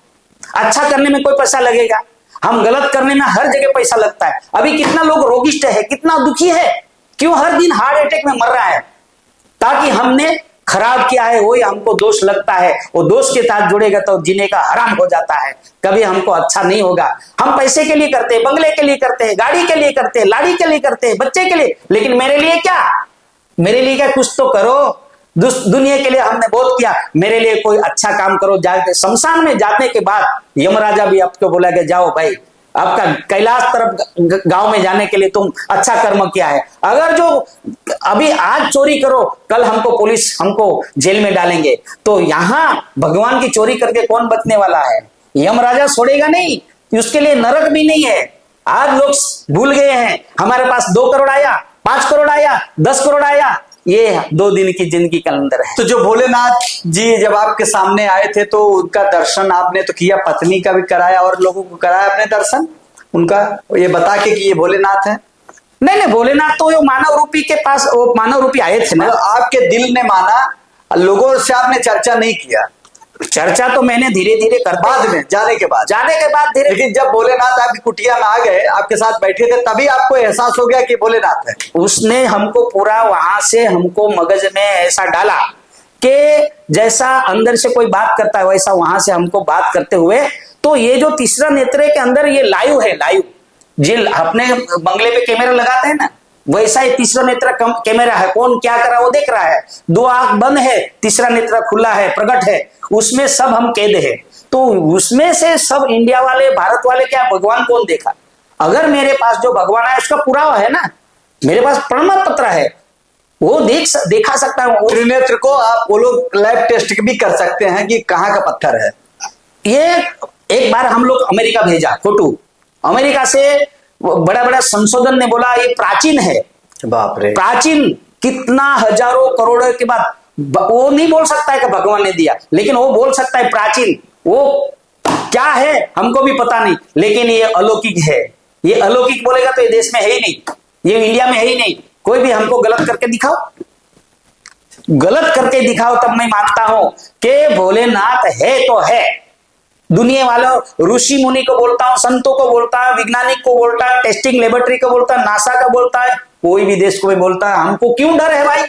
अच्छा करने में कोई पैसा लगेगा, हम गलत करने में हर जगह पैसा लगता है। अभी कितना लोग रोगिष्ट है, कितना दुखी है, क्यों हर दिन हार्ट अटैक में मर रहा है? ताकि हमने खराब किया है, वही हमको दोष लगता है। वो दोष के साथ जुड़ेगा तो जीने का हराम हो जाता है, कभी हमको अच्छा नहीं होगा। हम पैसे के लिए करते हैं, बंगले के लिए करते हैं, गाड़ी के लिए करते हैं, लाड़ी के लिए करते हैं, बच्चे के लिए, लेकिन मेरे लिए क्या? मेरे लिए क्या? कुछ तो करो। दुनिया के लिए हमने बहुत किया, मेरे लिए कोई अच्छा काम करो। जाके शमशान में जाने के बाद यमराजा भी आपको बोला कि जाओ भाई, आपका कैलाश तरफ गांव में जाने के लिए तुम अच्छा कर्म किया है। अगर जो अभी आज चोरी करो, कल हमको पुलिस हमको जेल में डालेंगे, तो यहाँ भगवान की चोरी करके कौन बचने वाला है? यमराजा छोड़ेगा नहीं, उसके लिए नरक भी नहीं है। आज लोग भूल गए हैं, हमारे पास 2 करोड़ आया, 5 करोड़ आया, 10 करोड़ आया, ये 2 दिन की जिंदगी का अंदर है। तो जो भोलेनाथ जी जब आपके सामने आए थे तो उनका दर्शन आपने तो किया, पत्नी का भी कराया और लोगों को कराया आपने दर्शन उनका, ये बता के कि ये भोलेनाथ है? नहीं, भोलेनाथ तो वो मानव रूपी के पास, वो मानव रूपी आए थे ना। आपके दिल ने माना, लोगों से आपने चर्चा नहीं किया? चर्चा तो मैंने धीरे धीरे कर, बाद में जाने के बाद धीरे। लेकिन जब भोलेनाथ आपकी कुटिया में आ गए, आपके साथ बैठे थे, तभी आपको एहसास हो गया कि भोलेनाथ है? उसने हमको पूरा वहां से हमको मगज में ऐसा डाला कि जैसा अंदर से कोई बात करता है वैसा वहां से हमको बात करते हुए, तो ये जो तीसरा नेत्र के अंदर ये लाइव है, लाइव जी अपने बंगले पे कैमरा लगाते हैं ना, वैसा ही तीसरा नेत्र कैमरा है। कौन क्या कर रहा है वो देख रहा है। 2 आंख बंद है, तीसरा नेत्र खुला है, प्रकट है, उसमें सब हम कैद है। तो उसमें से सब इंडिया वाले, भारत वाले, क्या भगवान कौन देखा? अगर मेरे पास जो भगवान है उसका पुरावा है ना, मेरे पास प्रमाण पत्र है, वो देखा सकता है। त्रिनेत्र को आप वो लोग लैब टेस्ट भी कर सकते हैं कि कहाँ का पत्थर है। ये एक बार हम लोग अमेरिका भेजा फोटो, अमेरिका से बड़ा बड़ा संशोधन ने बोला ये प्राचीन है। बाप रे, प्राचीन कितना हजारों करोड़ों के बाद, वो नहीं बोल सकता है कि भगवान ने दिया, लेकिन वो बोल सकता है प्राचीन। वो क्या है हमको भी पता नहीं, लेकिन ये अलौकिक है। ये अलौकिक बोलेगा तो ये देश में है ही नहीं, ये इंडिया में है ही नहीं। कोई भी हमको गलत करके दिखाओ, गलत करके दिखाओ, तब मैं मानता हूं कि भोलेनाथ है तो है। दुनिया वालों, ऋषि मुनि को बोलता हूं, संतों को बोलता है, वैज्ञानिक को बोलता है, टेस्टिंग लेबोरेटरी को बोलता है, नासा का बोलता है, कोई भी देश को भी बोलता है। हमको क्यों डर है भाई?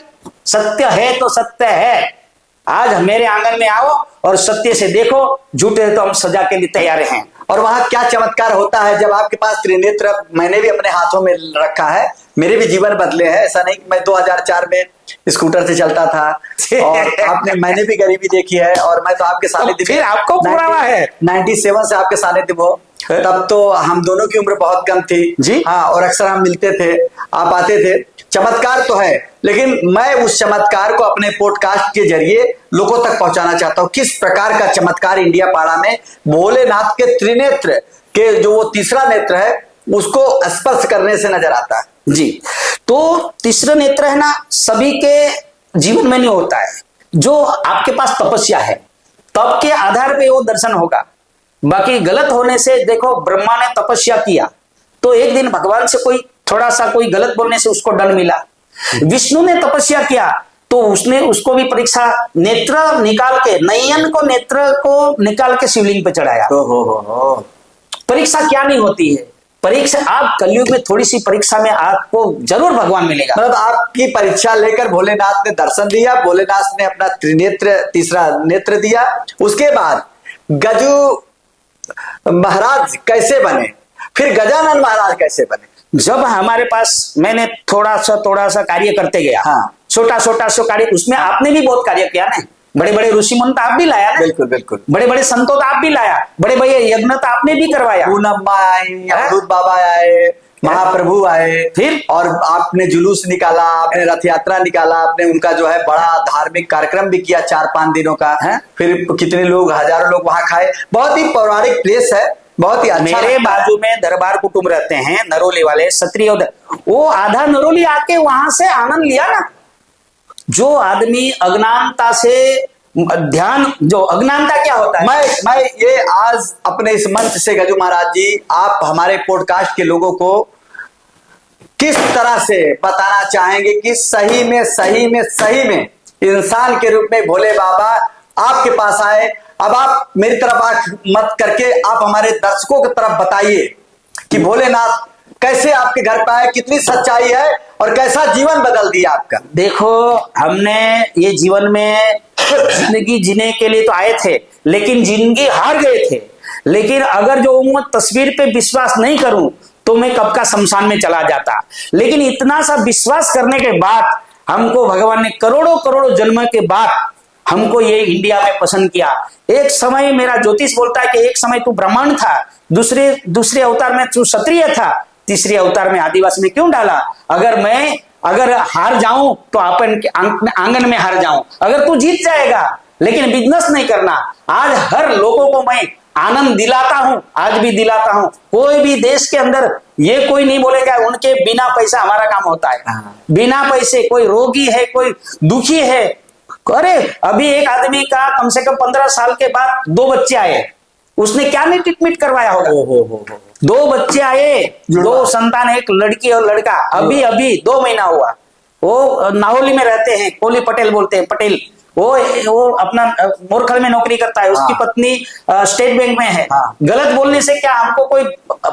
सत्य है तो सत्य है। आज मेरे आंगन में आओ और सत्य से देखो, झूठे तो हम सजा के लिए तैयार हैं। और वहां क्या चमत्कार होता है जब आपके पास त्रिनेत्र, मैंने भी अपने हाथों में रखा है, मेरे भी जीवन बदले हैं। ऐसा नहीं कि मैं 2004 में स्कूटर से चलता था और मैंने भी गरीबी देखी है, और मैं तो आपके सानिध्य, फिर आपको पुरावा है 97 से आपके सानिध्य हो। तब तो हम दोनों की उम्र बहुत कम थी जी, हाँ, और अक्सर हम मिलते थे, आप आते थे। चमत्कार तो है, लेकिन मैं उस चमत्कार को अपने पॉडकास्ट के जरिए लोगों तक पहुंचाना चाहता हूं। किस प्रकार का चमत्कार इंडिया पाड़ा में भोलेनाथ के त्रिनेत्र के जो वो तीसरा नेत्र है उसको स्पर्श करने से नजर आता है जी। तो तीसरा नेत्र है ना, सभी के जीवन में नहीं होता है। जो आपके पास तपस्या है, तब के आधार पे वो दर्शन होगा। बाकी गलत होने से, देखो ब्रह्मा ने तपस्या किया तो एक दिन भगवान से कोई थोड़ा सा कोई गलत बोलने से उसको दंड मिला। विष्णु ने तपस्या किया तो उसने उसको भी परीक्षा, नेत्र निकाल के, नयन को नेत्र को निकाल के शिवलिंग पे चढ़ाया। परीक्षा क्या नहीं होती है, परीक्षा आप कलयुग में थोड़ी सी परीक्षा में आपको जरूर भगवान मिलेगा। मतलब आपकी परीक्षा लेकर भोलेनाथ ने दर्शन दिया, भोलेनाथ ने अपना त्रिनेत्र, तीसरा नेत्र दिया। उसके बाद गजू महाराज कैसे बने, फिर गजानन महाराज कैसे बने? जब हमारे पास, मैंने थोड़ा सा कार्य करते गया, हाँ, छोटा सा कार्य, उसमें आपने भी बहुत कार्य किया ना। बड़े बड़े ऋषि मुनि आप भी लाया ना। बिल्कुल बिल्कुल। बड़े बड़े संतों आप भी लाया, बड़े बड़े यज्ञ तो आपने भी करवाया। पूनम आई, अवधूत बाबा आए, महाप्रभु आए, फिर और आपने जुलूस निकाला, आपने रथ यात्रा निकाला, आपने उनका जो है बड़ा धार्मिक कार्यक्रम भी किया 4-5 दिनों का है। फिर कितने लोग, हजारों लोग वहां खाए। बहुत ही पौराणिक प्लेस है, बहुत ही अच्छा। मेरे बाजू में दरबार कुटुंब रहते हैं, नरोली वाले क्षत्रिय, वो आधा नरोली आके वहां से आनंद लिया ना। जो आदमी अज्ञानता से ध्यान, जो अज्ञानता क्या होता है, मैं ये आज अपने इस मंच से गजू महाराज जी, आप हमारे पॉडकास्ट के लोगों को किस तरह से बताना चाहेंगे कि सही में इंसान के रूप में भोले बाबा आपके पास आए। अब आप मेरी तरफ आंख मत करके आप हमारे दर्शकों की तरफ बताइए कि भोलेनाथ कैसे आपके घर पे आए, कितनी सच्चाई है और कैसा जीवन बदल दिया आपका। देखो, हमने ये जीवन में जिंदगी जीने के लिए तो आए थे, लेकिन जिंदगी हार गए थे। लेकिन अगर जो मैं तस्वीर पे विश्वास नहीं करूं तो मैं कब का शमशान में चला जाता। लेकिन इतना सा विश्वास करने के बाद हमको भगवान ने करोड़ों जन्म के बाद हमको ये इंडिया में पसंद किया। एक समय मेरा ज्योतिष बोलता है कि एक समय तू ब्राह्मण था, दूसरे अवतार में तू क्षत्रिय था, तीसरे अवतार में आदिवासी में क्यों डाला? अगर हार जाऊं तो अपन के आंगन में हार जाऊं, अगर तू जीत जाएगा, लेकिन बिजनेस नहीं करना। आज हर लोगों को मैं आनंद दिलाता हूं, आज भी दिलाता हूं। कोई भी देश के अंदर ये कोई नहीं बोलेगा उनके बिना पैसा हमारा काम होता है। बिना पैसे कोई रोगी है, कोई दुखी है। अरे अभी एक आदमी का कम से कम 15 साल के बाद 2 बच्चे आए, उसने क्या नहीं ट्रीटमेंट करवाया होगा। 2 बच्चे आए, 2 संतान, एक लड़की और लड़का। अभी 2 महीना हुआ। वो नाहौली में रहते हैं, कोली पटेल बोलते हैं, पटेल। वो अपना मोरखल में नौकरी करता है, उसकी पत्नी स्टेट बैंक में है। गलत बोलने से क्या हमको कोई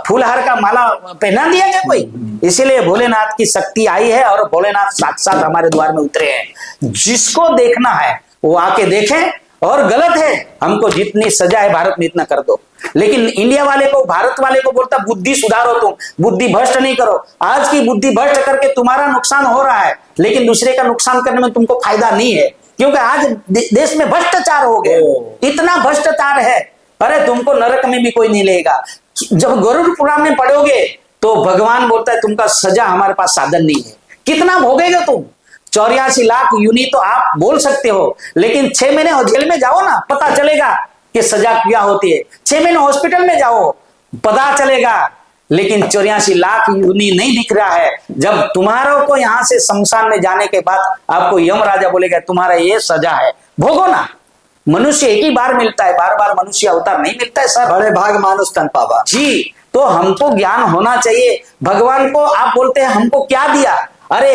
फूलहार का माला पहना दिया गया कोई? इसीलिए भोलेनाथ की शक्ति आई है और भोलेनाथ साक्षात हमारे द्वार में उतरे हैं। जिसको देखना है वो आके देखे। और गलत है, हमको जितनी सजा है भारत में इतना कर दो। लेकिन इंडिया वाले को, भारत वाले को बोलता बुद्धि सुधारो, तुम बुद्धि भ्रष्ट नहीं करो। आज की बुद्धि भ्रष्ट करके तुम्हारा नुकसान हो रहा है, लेकिन दूसरे का नुकसान करने में तुमको फायदा नहीं है, क्योंकि आज देश में भ्रष्टाचार हो गए, इतना भ्रष्टाचार है। अरे तुमको नरक में भी कोई नहीं लेगा। जब गरुड़ पुराण में पढ़ोगे तो भगवान बोलता है तुमका सजा हमारे पास साधन नहीं है। कितना भोगेगा तुम? 84 लाख यूनि तो आप बोल सकते हो, लेकिन 6 महीने जेल में जाओ ना, पता चलेगा कि सजा क्या होती है। 6 महीने हॉस्पिटल में जाओ, पता चलेगा। लेकिन 84 लाख यूनि नहीं दिख रहा है। जब तुम्हारों को यहाँ से शमशान में जाने के बाद आपको यम राजा बोलेगा तुम्हारा ये सजा है, भोगो ना। मनुष्य एक ही बार मिलता है, बार बार मनुष्य अवतार नहीं मिलता है सर। बड़े भाग मानुष तन पावा जी। तो हमको ज्ञान होना चाहिए। भगवान को आप बोलते हैं हमको क्या दिया? अरे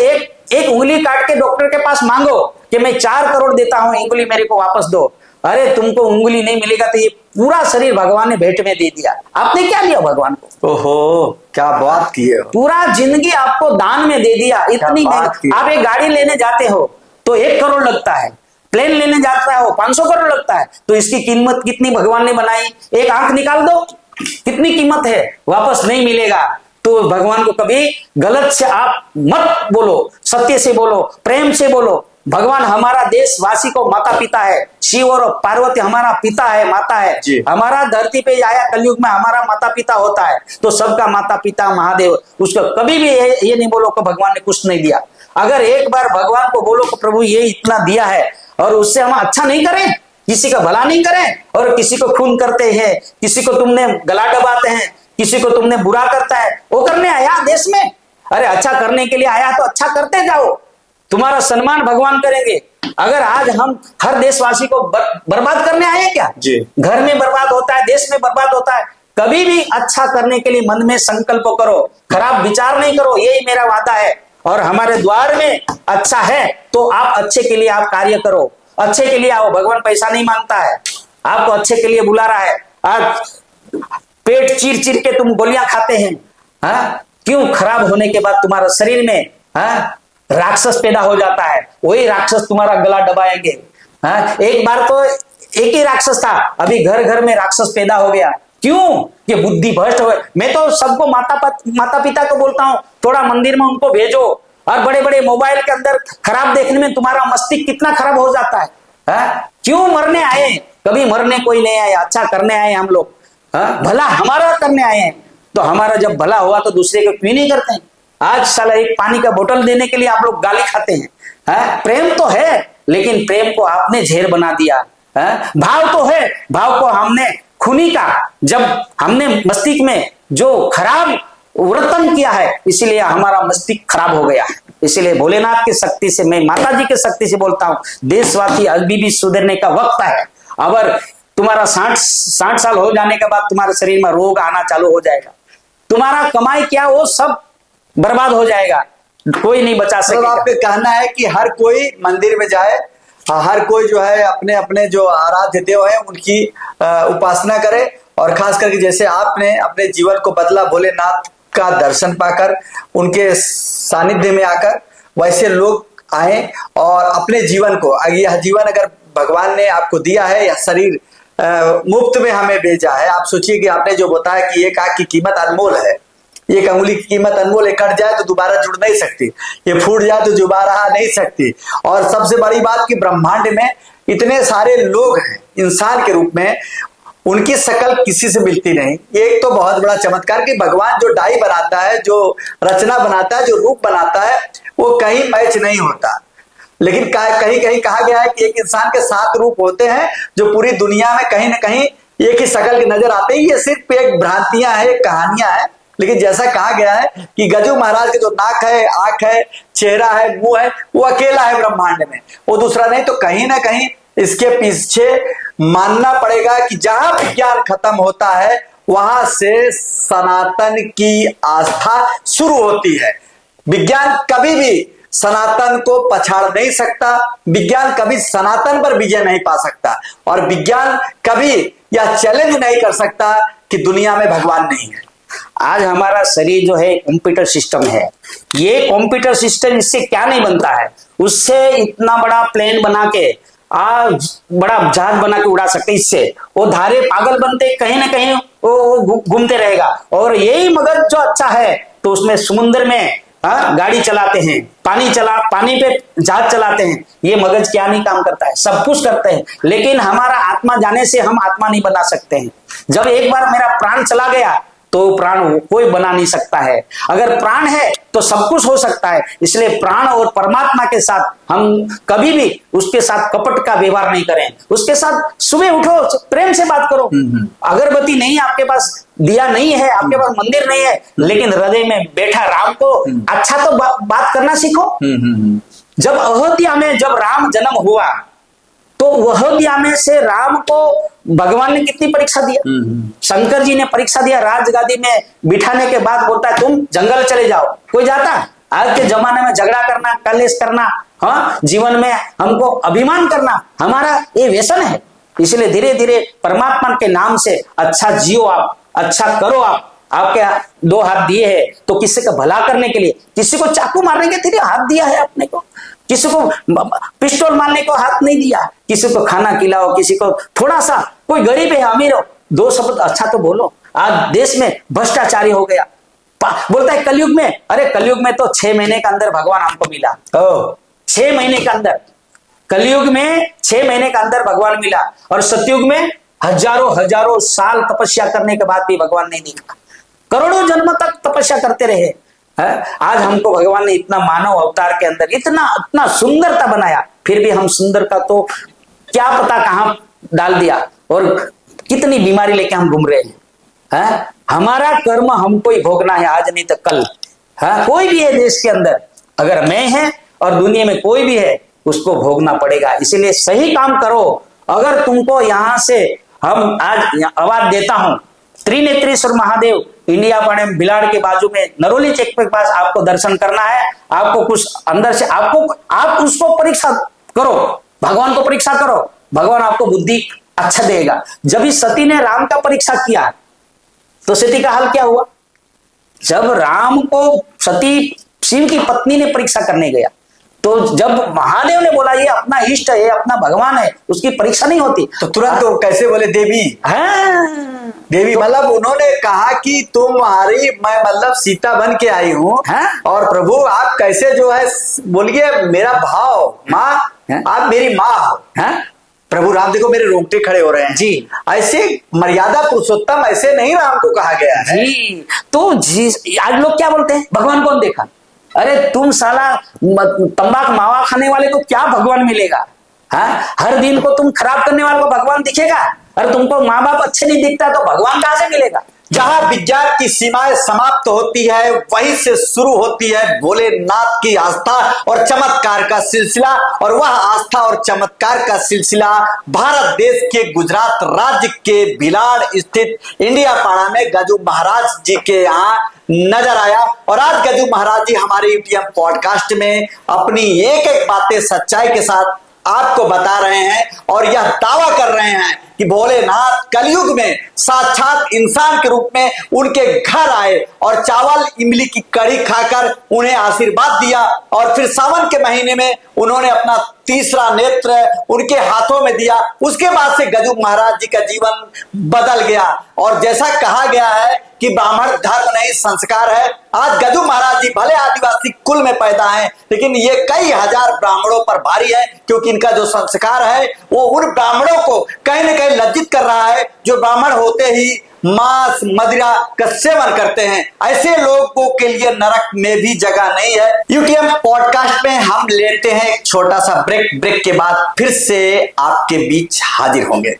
एक उंगली काट के डॉक्टर के पास मांगो कि मैं 4 करोड़ देता हूं, उंगली मेरे को वापस दो। अरे तुमको उंगली नहीं मिलेगा तो ये पूरा शरीर भगवान ने भेंट में दे दिया। आपने क्या दिया भगवान को? ओहो, क्या बात की है। पूरा जिंदगी आपको दान में दे दिया। इतनी आप एक गाड़ी लेने जाते हो तो 1 करोड़ लगता है, प्लेन लेने जाता हो 500 करोड़ लगता है। तो इसकी कीमत कितनी भगवान ने बनाई? एक आंख निकाल दो, कितनी कीमत है, वापस नहीं मिलेगा। तो भगवान को कभी गलत से आप मत बोलो, सत्य से बोलो, प्रेम से बोलो। भगवान हमारा देशवासी को माता पिता है, शिव और पार्वती हमारा पिता है, माता है। हमारा धरती पे आया कलयुग में हमारा माता पिता होता है, तो सबका माता पिता महादेव। उसको कभी भी ये नहीं बोलो कि भगवान ने कुछ नहीं दिया। अगर एक बार भगवान को बोलो कि प्रभु ये इतना दिया है और उससे हम अच्छा नहीं करें, किसी का भला नहीं करें और किसी को खून करते हैं, किसी को तुमने गला दबाते हैं, किसी को तुमने बुरा करता है, वो करने आया देश में? अरे अच्छा करने के लिए आया तो अच्छा करते जाओ। तुम्हारा सम्मान भगवान करेंगे। अगर आज हम हर देशवासी को बर्बाद करने आए हैं क्या जी। घर में बर्बाद होता है, देश में बर्बाद होता है। कभी भी अच्छा करने के लिए मन में संकल्प करो, खराब विचार नहीं करो, यही मेरा वादा है। और हमारे द्वार में अच्छा है तो आप अच्छे के लिए आप कार्य करो, अच्छे के लिए आओ। भगवान पैसा नहीं मांगता है, आपको अच्छे के लिए बुला रहा है। आज पेट चीर चीर के तुम गोलियां खाते हैं, हाँ? क्यों? खराब होने के बाद तुम्हारा शरीर में राक्षस पैदा हो जाता है, वही राक्षस तुम्हारा गला दबाएंगे। एक बार तो एक ही राक्षस था, अभी घर घर में राक्षस पैदा हो गया। क्यों? ये बुद्धि भ्रष्ट हो। मैं तो सबको माता पिता को बोलता हूँ, थोड़ा मंदिर में उनको भेजो। और बड़े बड़े मोबाइल के अंदर खराब देखने में तुम्हारा मस्तिष्क कितना खराब हो जाता है। क्यों मरने आए? कभी मरने कोई नहीं आया, अच्छा करने आए हम लोग। भला हमारा करने आए हैं, तो हमारा जब भला हुआ तो दूसरे को क्यों नहीं करते हैं? आज साला एक पानी का बोतल देने के लिए आप लोग गाली खाते हैं। प्रेम तो है, लेकिन प्रेम को आपने झेर बना दिया। भाव तो है, भाव को हमने खूनी का, जब हमने मस्तिष्क में जो खराब वर्तन किया है, इसीलिए हमारा मस्तिष्क खराब हो गया है। इसलिए भोलेनाथ की शक्ति से, मैं माता जी की शक्ति से बोलता हूँ, देशवासी अभी भी सुधरने का वक्त है। अगर तुम्हारा 60 साल हो जाने के बाद तुम्हारे शरीर में रोग आना चालू हो जाएगा, तुम्हारा कमाई क्या वो सब बर्बाद हो जाएगा, कोई नहीं बचा सकेगा। आपका कहना है कि हर कोई मंदिर में जाए, हर कोई जो है अपने अपने जो आराध्य देव है उनकी उपासना करे, और खास करके जैसे आपने अपने जीवन को बदला भोलेनाथ का दर्शन पाकर, उनके सानिध्य में आकर, वैसे लोग आए और अपने जीवन को, यह जीवन अगर भगवान ने आपको दिया है, यह शरीर मुफ्त में हमें भेजा है। आप सोचिए कि आपने जो बताया कि एक आंख की कीमत अनमोल है, एक अंगुली की कीमत अनमोल है, कट जाए तो दोबारा जुड़ नहीं सकती, ये फूट जाए तो दोबारा आ नहीं सकती। और सबसे बड़ी बात कि ब्रह्मांड में इतने सारे लोग हैं इंसान के रूप में, उनकी शकल किसी से मिलती नहीं। एक तो बहुत बड़ा चमत्कार कि भगवान जो डाई बनाता है, जो रचना बनाता है, जो रूप बनाता है, वो कहीं मैच नहीं होता। लेकिन कहीं कहीं कहा गया है कि एक इंसान के 7 रूप होते हैं जो पूरी दुनिया में कहीं ना कहीं एक ही शकल के नजर आते हैं। ये सिर्फ एक भ्रांतियां हैं, कहानियां हैं। लेकिन जैसा कहा गया है कि गजू महाराज के जो नाक है, आंख है, चेहरा है, मुंह है, वो अकेला है ब्रह्मांड में, वो दूसरा नहीं। तो कहीं ना कहीं इसके पीछे मानना पड़ेगा कि जहां विज्ञान खत्म होता है, वहां से सनातन की आस्था शुरू होती है। विज्ञान कभी भी सनातन को पछाड़ नहीं सकता, विज्ञान कभी सनातन पर विजय नहीं पा सकता, और विज्ञान कभी यह चैलेंज नहीं कर सकता कि दुनिया में भगवान नहीं है। आज हमारा शरीर जो है कंप्यूटर सिस्टम है, ये कंप्यूटर सिस्टम इससे क्या नहीं बनता है, उससे इतना बड़ा प्लेन बना के, आज बड़ा जहाज बना के उड़ा सकते। इससे वो धारे पागल बनते, कहीं ना कहीं वो घूमते रहेगा। और यही मगज जो अच्छा है, तो उसमें समुद्र में गाड़ी चलाते हैं, पानी पे जहाज चलाते हैं। ये मगज क्या नहीं काम करता है, सब कुछ करते हैं। लेकिन हमारा आत्मा जाने से हम आत्मा नहीं बना सकते हैं। जब एक बार मेरा प्राण चला गया तो प्राण कोई बना नहीं सकता है। अगर प्राण है तो सब कुछ हो सकता है। इसलिए प्राण और परमात्मा के साथ हम कभी भी उसके साथ कपट का व्यवहार नहीं करें। उसके साथ सुबह उठो, प्रेम से बात करो। अगरबत्ती नहीं आपके पास, दिया नहीं है आपके पास, मंदिर नहीं है, लेकिन हृदय में बैठा राम को अच्छा तो बात करना सीखो। जब अयोध्या में जब राम जन्म हुआ, तो अयोध्या में से राम को भगवान ने कितनी परीक्षा दिया। शंकर जी ने परीक्षा दिया, राजगादी में बिठाने के बाद बोलता है तुम जंगल चले जाओ। कोई जाता? आज के जमाने में झगड़ा करना, कलेश करना, जीवन में हमको अभिमान करना, हमारा ये व्यसन है। इसलिए धीरे धीरे परमात्मा के नाम से अच्छा जियो, आप अच्छा करो। आपके 2 हाथ दिए हैं तो किसी का भला करने के लिए, किसी को चाकू मारने के लिए हाथ दिया है अपने को, किसी को पिस्टल मारने को हाथ नहीं दिया, किसी को खाना खिलाओ, किसी को थोड़ा सा, कोई गरीब है अमीर हो, 2 शब्द अच्छा तो बोलो। आज देश में भ्रष्टाचारी हो गया, बोलता है कलयुग में, अरे कलयुग में तो 6 महीने के अंदर भगवान हमको मिला। 6 महीने के अंदर, कलयुग में 6 महीने के अंदर भगवान मिला, और सतयुग में हजारों साल तपस्या करने के बाद भी भगवान नहीं दिखा। करोड़ों जन्म तक तपस्या करते रहे। आज हमको भगवान ने इतना मानव अवतार के अंदर इतना सुंदरता बनाया, फिर भी हम सुंदर का तो क्या पता कहां डाल दिया, और कितनी बीमारी लेके हम घूम रहे हैं। हमारा कर्म हमको ही भोगना है, आज नहीं तो कल। कोई भी है देश के अंदर, अगर मैं है और दुनिया में कोई भी है उसको भोगना पड़ेगा। इसीलिए सही काम करो। अगर तुमको यहां से हम आज आवाज देता हूं, त्रिनेत्रेश्वर महादेव इंडिया पाड़े बिलाड़ के बाजू में नरोली चेक के पास आपको दर्शन करना है। आपको कुछ अंदर से आप उसको परीक्षा करो, भगवान को परीक्षा करो, भगवान आपको बुद्धि अच्छा देगा। जब इस सती ने राम का परीक्षा किया तो सती का हाल क्या हुआ? जब राम को सती शिव की पत्नी ने परीक्षा करने गया तो जब महादेव ने बोला ये अपना इष्ट है, अपना भगवान है, उसकी परीक्षा नहीं होती, तो तुरंत तो कैसे बोले देवी? हाँ देवी मतलब उन्होंने कहा कि तुम्हारी मैं मतलब सीता बन के आई हूँ, और प्रभु आप कैसे जो है बोलिए मेरा भाव माँ, आप मेरी माँ हो। प्रभु राम देखो मेरे रोंगटे खड़े हो रहे हैं जी। ऐसे मर्यादा पुरुषोत्तम ऐसे नहीं राम को कहा गया है जी। तो आज लोग क्या बोलते हैं, भगवान कौन देखा? अरे तुम साला तंबाकू मावा खाने वाले को क्या भगवान मिलेगा? हर दिन को तुम खराब करने वाले को भगवान दिखेगा? अरे तुमको माँ बाप अच्छे नहीं दिखता तो भगवान कहां से मिलेगा? जहां विज्ञान की सीमाएं समाप्त होती है वहीं से शुरू होती है भोलेनाथ की आस्था और चमत्कार का सिलसिला। और वह आस्था और चमत्कार का सिलसिला भारत देश के गुजरात राज्य के भिलाड़ स्थित इंडिया पाड़ा में गजू महाराज जी के यहाँ नजर आया। और आज गजू महाराज जी हमारे यूटीएम पॉडकास्ट में अपनी एक एक बातें सच्चाई के साथ आपको बता रहे हैं और यह दावा कर रहे हैं कि भोलेनाथ कलयुग में साक्षात इंसान के रूप में उनके घर आए और चावल इमली की कड़ी खाकर उन्हें आशीर्वाद दिया। और फिर सावन के महीने में उन्होंने अपना तीसरा नेत्र उनके हाथों में दिया। उसके बाद से गजू महाराज जी का जीवन बदल गया। और जैसा कहा गया है कि ब्राह्मण धर्म नहीं संस्कार है, आज गजू महाराज जी भले आदिवासी कुल में पैदा हैं लेकिन ये कई हजार ब्राह्मणों पर भारी है, क्योंकि इनका जो संस्कार है वो उन ब्राह्मणों को कहीं न कहीं लज्जित कर रहा है जो ब्राह्मण होते ही मांस मदिरा का सेवन करते हैं। ऐसे लोगों के लिए नरक में भी जगह नहीं है। यूटीएम पॉडकास्ट में हम लेते हैं एक छोटा सा ब्रेक। ब्रेक के बाद फिर से आपके बीच हाजिर होंगे।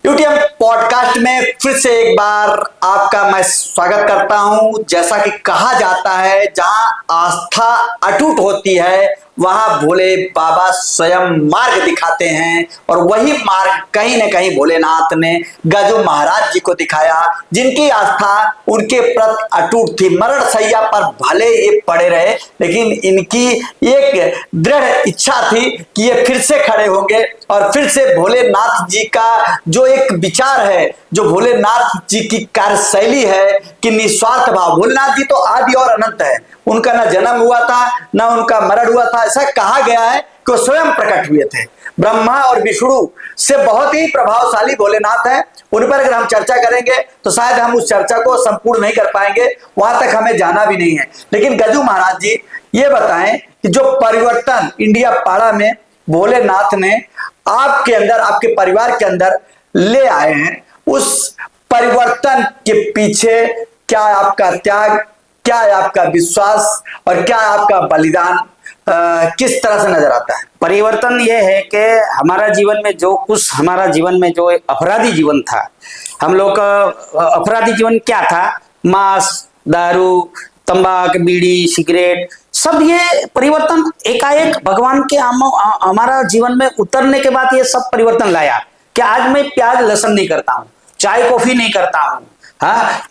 यूटीएम पॉडकास्ट में फिर से एक बार आपका मैं स्वागत करता हूं। जैसा कि कहा जाता है जहां आस्था अटूट होती है वहां भोले बाबा स्वयं मार्ग दिखाते हैं। और वही मार्ग कहीं न कहीं भोलेनाथ ने गजू महाराज जी को दिखाया, जिनकी आस्था उनके प्रति अटूट थी। मरण सैया पर भले ये पड़े रहे लेकिन इनकी एक दृढ़ इच्छा थी कि ये फिर से खड़े होंगे और फिर से भोलेनाथ जी का जो एक विचार है, जो भोलेनाथ जी की कार्यशैली है कि निस्वार्थ भाव। भोलेनाथ जी तो आदि और अनंत है, उनका ना जन्म हुआ था ना उनका मरण हुआ था। ऐसा कहा गया है कि वो स्वयं प्रकट हुए थे। ब्रह्मा और विष्णु से बहुत ही प्रभावशाली भोलेनाथ है। उन पर अगर हम चर्चा करेंगे तो शायद हम उस चर्चा को संपूर्ण नहीं कर पाएंगे, वहां तक हमें जाना भी नहीं है। लेकिन गजू महाराज जी ये बताएं कि जो परिवर्तन इंडिया पाड़ा में भोलेनाथ ने आपके अंदर, आपके परिवार के अंदर ले आए हैं, उस परिवर्तन के पीछे क्या आपका त्याग, क्या है आपका विश्वास और क्या आपका बलिदान किस तरह से नजर आता है? परिवर्तन यह है कि हमारा जीवन में जो कुछ, हमारा जीवन में जो अपराधी जीवन था, हम लोग का अपराधी जीवन क्या था? मांस, दारू, तंबाकू, बीड़ी, सिगरेट, सब ये परिवर्तन एकाएक भगवान के हमारा जीवन में उतरने के बाद ये सब परिवर्तन लाया कि आज मैं प्याज लहसुन नहीं करता हूँ, चाय कॉफी नहीं करता हूँ,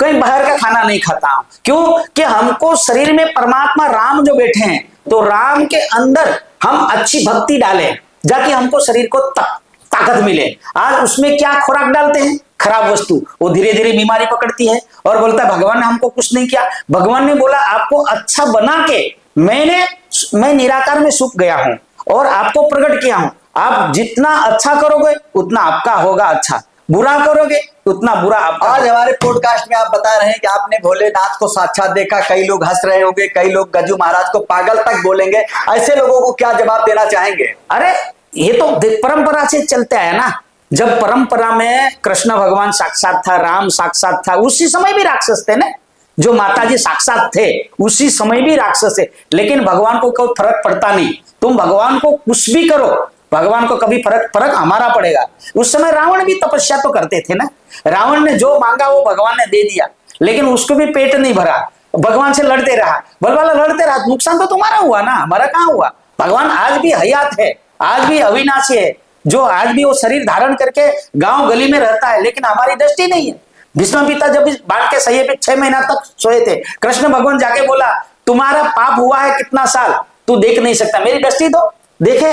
कहीं बाहर का खाना नहीं खाता हूं। क्यों? कि हमको शरीर में परमात्मा राम जो बैठे हैं तो राम के अंदर हम अच्छी भक्ति डालें जाके हमको शरीर को ताकत मिले। आज उसमें क्या खुराक डालते हैं? खराब वस्तु, वो धीरे धीरे बीमारी पकड़ती है और बोलता है भगवान ने हमको कुछ नहीं किया। भगवान ने बोला आपको अच्छा बना के मैं निराकार में सुख गया हूं और आपको प्रकट किया हूं। आप जितना अच्छा करोगे उतना आपका होगा अच्छा, बुरा करोगे उतना बुरा आपका। आज हमारे पॉडकास्ट में आप बता रहे हैं कि आपने भोलेनाथ को साक्षात देखा। कई लोग हंस रहे होंगे, कई लोग गजू महाराज को पागल तक बोलेंगे। ऐसे लोगों को क्या जवाब देना चाहेंगे? अरे ये तो परंपरा से चलता है ना। जब परंपरा में कृष्ण भगवान साक्षात था, राम साक्षात था, उसी समय भी राक्षस थे ना। जो माताजी साक्षात थे उसी समय भी राक्षस है, लेकिन भगवान को कोई फर्क पड़ता नहीं। तुम भगवान को कुछ भी करो, भगवान को कभी फर्क हमारा पड़ेगा। उस समय रावण भी तपस्या तो करते थे ना, रावण ने जो मांगा वो भगवान ने दे दिया, लेकिन उसको भी पेट नहीं भरा, भगवान से लड़ते रहा, बलवाला लड़ते रहा, नुकसान तो तुम्हारा हुआ ना, हमारा कहाँ हुआ। भगवान आज भी हयात है, आज भी अविनाशी है, जो आज भी वो शरीर धारण करके गांव गली में रहता है, लेकिन हमारी दृष्टि नहीं है। भीष्म पिता जब बांध के सही पे 6 महीना तक सोए थे, कृष्ण भगवान जाके बोला तुम्हारा पाप हुआ है कितना साल, तू देख नहीं सकता, मेरी दृष्टि दो देखे।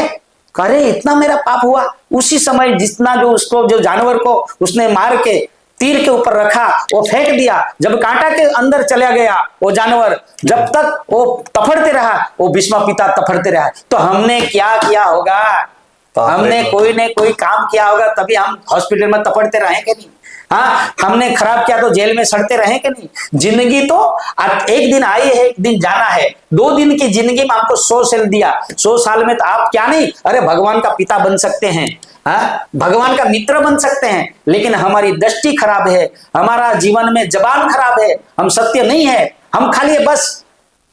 अरे इतना मेरा पाप हुआ। उसी समय जितना जो उसको जो जानवर को उसने मार के तीर के ऊपर रखा, वो फेंक दिया, जब कांटा के अंदर चला गया वो जानवर, जब तक वो तफड़ते रहा, वो भीष्म पिता तफड़ते रहा। तो हमने क्या किया होगा, हमने कोई ने कोई काम किया होगा, तभी हम हॉस्पिटल में तपड़ते रहे कि नहीं। हाँ, हमने खराब किया तो जेल में सड़ते रहे कि नहीं। जिंदगी तो एक दिन आई है, एक दिन जाना है। 2 दिन की जिंदगी में आपको 100 साल दिया, 100 साल में तो आप क्या नहीं, अरे भगवान का पिता बन सकते हैं, हाँ, भगवान का मित्र बन सकते हैं, लेकिन हमारी दृष्टि खराब है, हमारा जीवन में जबान खराब है, हम सत्य नहीं है, हम खाली बस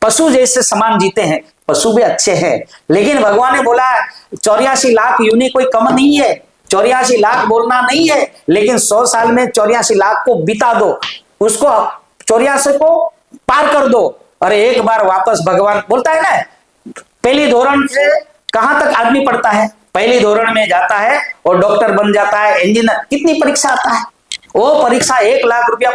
पशु जैसे समान जीते हैं। पशु भी अच्छे हैं, लेकिन भगवान ने बोला 84 लाख यूनि कोई कम नहीं है, 84 लाख बोलना नहीं है, लेकिन 100 साल में 84 लाख को बिता दो, उसको 84 को पार कर दो। अरे एक बार वापस भगवान बोलता है ना, पहली धोरण से कहां तक आदमी पढ़ता है, पहली धोरण में जाता है और डॉक्टर बन जाता है, इंजीनियर, कितनी परीक्षा आता है, वो परीक्षा 1 लाख रुपया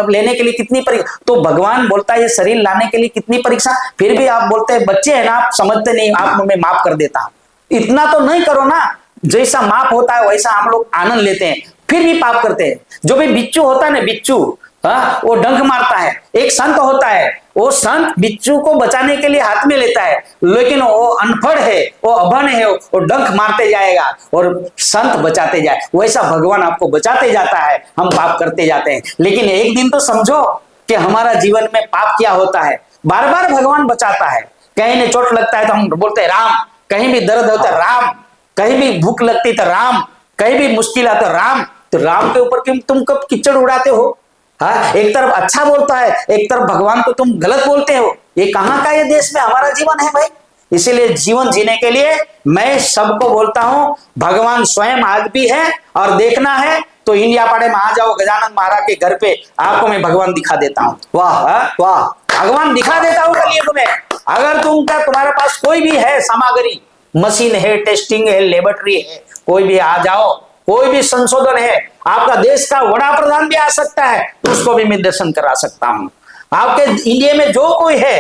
लेने के लिए कितनी परीक्षा। तो भगवान बोलता है ये शरीर लाने के लिए कितनी परीक्षा, फिर भी आप बोलते हैं बच्चे है ना, आप समझते नहीं, आप मैं माफ कर देता हूं। इतना तो नहीं करो ना, जैसा माफ होता है वैसा हम लोग आनंद लेते हैं, फिर भी पाप करते हैं। जो भी बिच्छू होता है ना, बिच्छू, हाँ, वो डंक मारता है। एक संत होता है, वो संत बिच्छू को बचाने के लिए हाथ में लेता है, लेकिन वो अनपढ़ है, वो अभन है, वो डंक मारते जाएगा और संत बचाते जाए। वैसा भगवान आपको बचाते जाता है, हम पाप करते जाते हैं। लेकिन एक दिन तो समझो कि हमारा जीवन में पाप क्या होता है। बार बार भगवान बचाता है, कहीं ने चोट लगता है तो हम बोलते हैं राम, कहीं भी दर्द होता है राम, कहीं भी भूख लगती तो राम, कहीं भी मुश्किल आता राम। तो राम के ऊपर क्यों तुम कब कीचड़ उड़ाते हो? हाँ, एक तरफ अच्छा बोलता है, एक तरफ भगवान को तुम गलत बोलते हो। ये कहाँ का ये देश में हमारा जीवन है भाई। इसीलिए जीवन जीने के लिए मैं सबको बोलता हूं, भगवान स्वयं आज भी है, और देखना है तो इंडिया पाड़े में आ जाओ, गजानन महाराज के घर पे आपको मैं भगवान दिखा देता हूँ। वाह वाह, भगवान दिखा देता हूँ कलियुग में। अगर तुम्हारे पास कोई भी है सामग्री, मशीन है, टेस्टिंग है, लेबोरेटरी है, कोई भी आ जाओ, कोई भी संशोधन है, आपका देश का वड़ा प्रधान भी आ सकता है, तो उसको भी मैं दर्शन करा सकता हूं। आपके इंडिया में जो कोई है,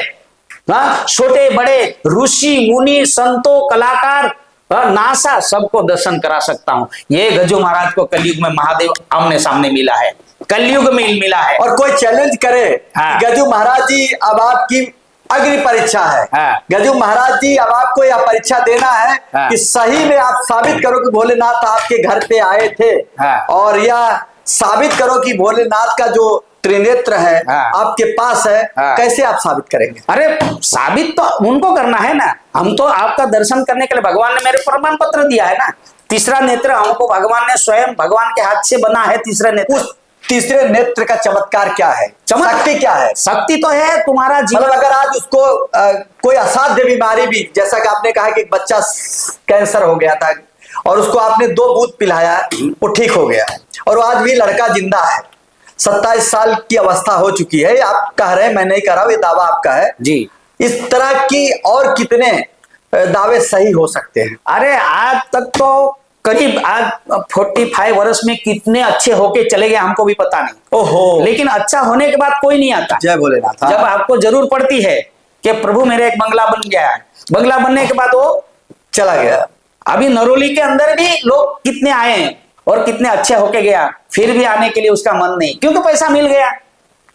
छोटे बड़े ऋषि मुनि संतों कलाकार, नासा, सबको दर्शन करा सकता हूं। ये गजू महाराज को कलयुग में महादेव आमने सामने मिला है, कलयुग में मिला है। और कोई चैलेंज करे, हाँ, गजू महाराज जी अब आपकी अग्नि परीक्षा है, हाँ, गजू महाराज जी अब आपको यह परीक्षा देना है, हाँ, कि सही में आप साबित करो कि भोलेनाथ आपके घर पे आए थे, हाँ, और यह साबित करो कि भोलेनाथ का जो त्रिनेत्र है, हाँ, आपके पास है, हाँ, कैसे आप साबित करेंगे? अरे साबित तो उनको करना है ना, हम तो आपका दर्शन करने के लिए, भगवान ने मेरे प्रमाण पत्र दिया है ना। तीसरा नेत्र हमको भगवान ने स्वयं भगवान के हाथ से बना है। तीसरा नेत्र, तीसरे नेत्र का चमत्कार क्या है, शक्ति क्या है? शक्ति तो है तुम्हारा जीवन। मतलब अगर आज उसको कोई असाध्य बीमारी भी, जैसा कि आपने कहा कि एक बच्चा कैंसर हो गया था और उसको आपने 2 बूंद पिलाया, वो ठीक हो गया, और आज भी लड़का जिंदा है, 27 साल की अवस्था हो चुकी है। आप कह रहे हैं, मैं नहीं कह रहा हूं, ये दावा आपका है जी। इस तरह की और कितने दावे सही हो सकते हैं? अरे आज तक तो करीब आज 45 वर्ष में कितने अच्छे होके चले गए हमको भी पता नहीं। ओहो, लेकिन अच्छा होने के बाद कोई नहीं आता। जय भोलेनाथ। जब आपको जरूर पड़ती है कि प्रभु मेरे एक बंगला बन गया है, बंगला बनने के बाद वो चला गया। अभी नरोली के अंदर भी लोग कितने आए हैं और कितने अच्छे होके गया, फिर भी आने के लिए उसका मन नहीं, क्योंकि पैसा मिल गया।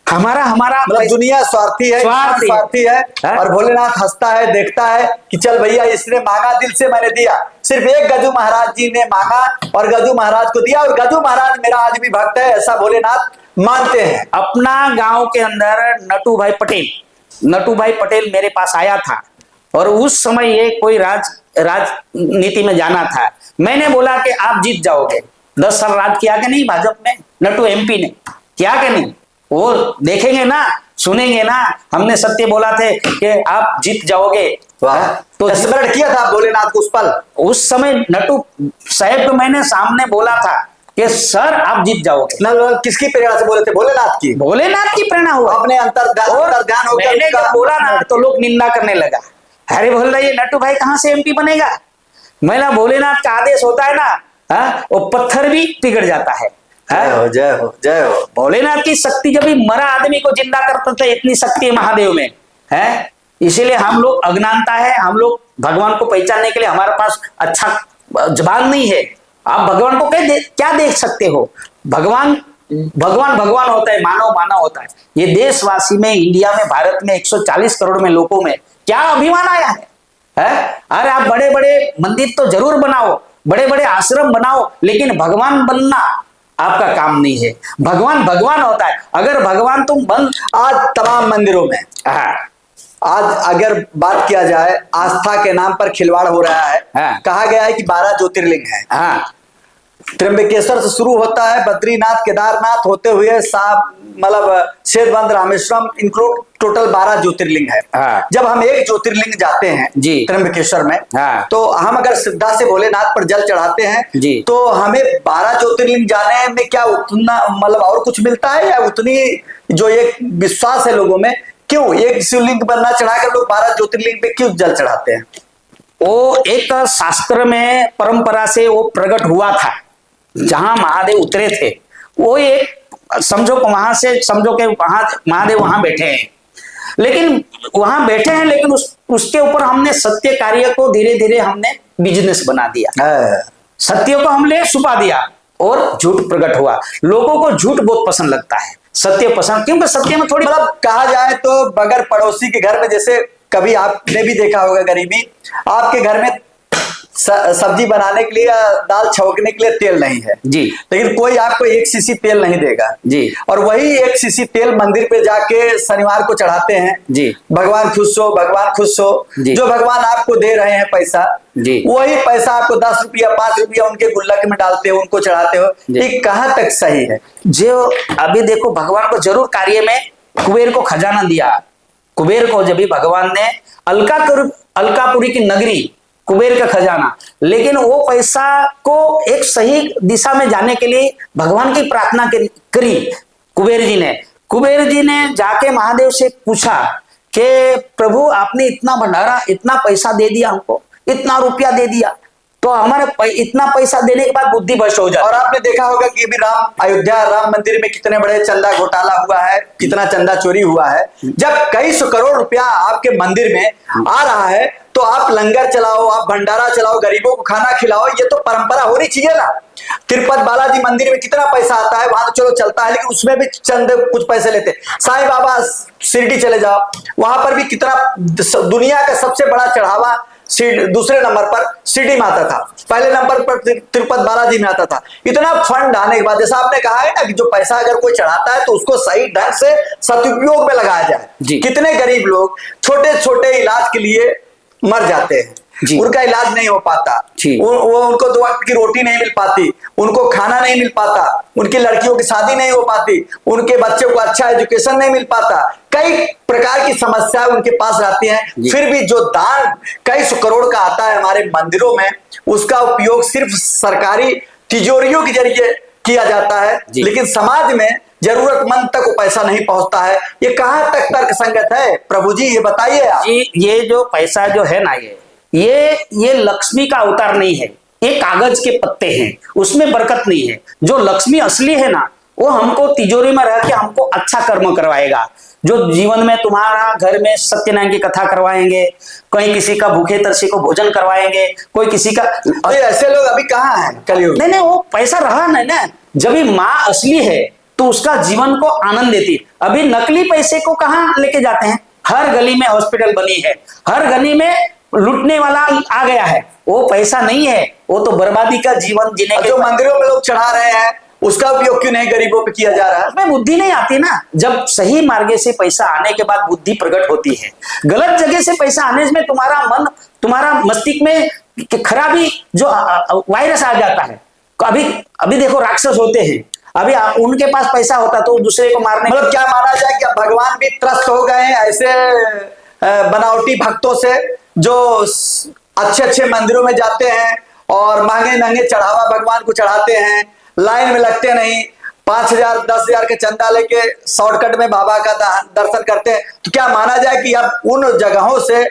हमारा मतलब दुनिया स्वार्थी है, स्वार्थी है, और भोलेनाथ हंसता है, देखता है कि चल भैया इसने मांगा, दिल से मैंने दिया। सिर्फ एक गजू महाराज जी ने मांगा और गजू महाराज को दिया, और गजू महाराज मेरा आज भी भक्त है, ऐसा भोलेनाथ मानते हैं। अपना गांव के अंदर नटू भाई पटेल मेरे पास आया था, और उस समय ये कोई राजनीति में जाना था। मैंने बोला कि आप जीत जाओगे। 10 साल राज किया कि नहीं भाजपा में, नटू MP ने किया कि नहीं, वो देखेंगे ना सुनेंगे ना। हमने सत्य बोला थे कि आप जीत जाओगे। वाह, तो स्मरण किया था भोलेनाथ को उस पल। उस समय नटू साहब को मैंने सामने बोला था कि सर आप जीत जाओगे। किसकी प्रेरणा से बोले थे? भोलेनाथ की। भोलेनाथ की प्रेरणा हुआ। अपने अंतर्ध्यान हो गया। मैंने जब बोला ना तो लोग निंदा करने लगा, अरे बोल रहा ये नटू भाई कहां से एमपी बनेगा। मैंने भोलेनाथ का आदेश होता है ना, वो पत्थर भी पिघल जाता है। जय हो जय हो जय हो। भोलेनाथ की शक्ति जब भी मरा आदमी को जिंदा करते थे, इतनी शक्ति है महादेव में है। इसीलिए हम लोग अज्ञानता है, हम लोग भगवान को पहचानने के लिए हमारे पास अच्छा जबान नहीं है। आप भगवान को क्या देख सकते हो? भगवान भगवान भगवान होता है, मानव मानव होता है। ये देशवासी में, इंडिया में, भारत में 140 करोड़ में लोगों में क्या अभिमान आया है? अरे आप बड़े बड़े मंदिर तो जरूर बनाओ, बड़े बड़े आश्रम बनाओ, लेकिन भगवान बनना आपका काम नहीं है। भगवान भगवान होता है। अगर भगवान तुम आज तमाम मंदिरों में आज अगर बात किया जाए, आस्था के नाम पर खिलवाड़ हो रहा है। कहा गया है कि 12 ज्योतिर्लिंग है। त्र्यंबकेश्वर से शुरू होता है, बद्रीनाथ, केदारनाथ होते हुए मतलब सेतबंद, रामेश्वरम इंक्लूड टोटल 12 ज्योतिर्लिंग है। जब हम एक ज्योतिर्लिंग जाते हैं त्र्यंबकेश्वर में, तो हम अगर श्रद्धा से भोलेनाथ पर जल चढ़ाते हैं तो हमें 12 ज्योतिर्लिंग जाने में क्या उतना मतलब और कुछ मिलता है, या उतनी जो एक विश्वास है लोगों में, क्यों एक शिवलिंग पर ना चढ़ाकर लोग 12 ज्योतिर्लिंग पे क्यों जल चढ़ाते हैं? वो एक शास्त्र में परंपरा से वो प्रकट हुआ था, जहां महादेव उतरे थे। वो एक समझो वहां से समझो कि वहां महादेव वहां बैठे हैं, लेकिन वहां बैठे हैं, लेकिन उसके ऊपर हमने सत्य कार्य को धीरे धीरे हमने बिजनेस बना दिया। सत्य को हमने छुपा दिया और झूठ प्रकट हुआ। लोगों को झूठ बहुत पसंद लगता है, सत्य पसंद, क्योंकि सत्य में थोड़ी मतलब कहा जाए तो बगैर पड़ोसी के घर में, जैसे कभी आपने भी देखा होगा गरीबी, आपके घर में सब्जी बनाने के लिए या दाल छौंकने के लिए तेल नहीं है जी, लेकिन कोई आपको 1 सीसी तेल नहीं देगा जी, और वही 1 सीसी तेल मंदिर पे जाके शनिवार को चढ़ाते हैं जी। भगवान खुश हो, भगवान खुश हो। जो भगवान आपको दे रहे हैं पैसा जी, वही पैसा आपको 10 रुपया 5 रुपया उनके गुल्लक में डालते हो, उनको चढ़ाते हो। ये कहाँ तक सही है? जो अभी देखो, भगवान को जरूर कार्य में कुबेर को खजाना दिया। कुबेर को जब भी भगवान ने अलकापुरी की नगरी, कुबेर का खजाना, लेकिन वो पैसा को एक सही दिशा में जाने के लिए भगवान की प्रार्थना करी कुबेर जी ने जाके महादेव से पूछा कि प्रभु आपने इतना भंडारा, इतना पैसा दे दिया, हमको इतना रुपया दे दिया, तो हमारे इतना पैसा देने के बाद बुद्धि भ्रष्ट हो जाए। और आपने देखा होगा कि अभी अयोध्या राम मंदिर में कितने बड़े चंदा घोटाला हुआ है, कितना चंदा चोरी हुआ है। जब कई सौ करोड़ रुपया आपके मंदिर में आ रहा है तो आप लंगर चलाओ, आप भंडारा चलाओ, गरीबों को खाना खिलाओ, ये तो परंपरा होनी चाहिए ना। तिरुपति बालाजी मंदिर में कितना पैसा आता है, वहां तो चलो चलता है, लेकिन उसमें भी चंद कुछ पैसे लेते। साईं बाबा शिरडी चले जाओ, वहां पर भी कितना, दुनिया का सबसे बड़ा चढ़ावा दूसरे नंबर पर शिरडी में आता था, पहले नंबर पर तिरुपति बालाजी में आता था। इतना फंड आने के बाद, जैसा आपने कहा है ना कि जो पैसा अगर कोई चढ़ाता है तो उसको सही ढंग से सदुपयोग में लगाया जाए। कितने गरीब लोग छोटे छोटे इलाज के लिए मर जाते हैं, उनका इलाज नहीं हो पाता, वो उनको 2 वक्त की रोटी नहीं मिल पाती, उनको खाना नहीं मिल पाता, उनकी लड़कियों की शादी नहीं हो पाती, उनके बच्चों को अच्छा एजुकेशन नहीं मिल पाता, कई प्रकार की समस्याएं उनके पास रहती हैं। फिर भी जो दान कई सौ करोड़ का आता है हमारे मंदिरों में, उसका उपयोग सिर्फ सरकारी तिजोरियों के जरिए किया जाता है, लेकिन समाज में जरूरतमंद तक वो पैसा नहीं पहुंचता है। ये कहां तक तर्क संगत है प्रभु जी, ये बताइए आप। ये जो पैसा जो है ना, ये लक्ष्मी का अवतार नहीं है, ये कागज के पत्ते हैं, उसमें बरकत नहीं है। जो लक्ष्मी असली है ना, वो हमको तिजोरी में रह के हमको अच्छा कर्म करवाएगा। जो जीवन में तुम्हारा घर में सत्यनारायण की कथा करवाएंगे, कोई किसी का भूखे तरसे को भोजन करवाएंगे, कोई किसी का, ऐसे लोग अभी कहाँ हैं कलयुग? नहीं, वो पैसा रहा नहीं ना। जब भी माँ असली है तो उसका जीवन को आनंद देती। अभी नकली पैसे को कहाँ लेके जाते हैं? हर गली में हॉस्पिटल बनी है, हर गली में लूटने वाला आ गया है। वो पैसा नहीं है, वो तो बर्बादी का जीवन जीने के। जो मंदिरों में लोग चढ़ा रहे हैं उसका उपयोग क्यों नहीं गरीबों पे किया जा रहा है? उसमें बुद्धि नहीं आती ना। जब सही मार्ग से पैसा आने के बाद बुद्धि प्रकट होती है। गलत जगह से पैसा आने में तुम्हारा मन, तुम्हारा मस्तिष्क में खराबी जो वायरस आ जाता है। अभी देखो राक्षस होते हैं, अभी उनके पास पैसा होता तो दूसरे को मारने, मतलब क्या माना जाए कि भगवान भी त्रस्त हो गए हैं ऐसे बनावटी भक्तों से जो अच्छे अच्छे मंदिरों में जाते हैं और महंगे महंगे चढ़ावा भगवान को चढ़ाते हैं, लाइन में लगते नहीं, 5,000 10,000 के चंदा लेके शॉर्टकट में बाबा का दर्शन करते हैं। तो क्या माना जाए कि अब उन जगहों से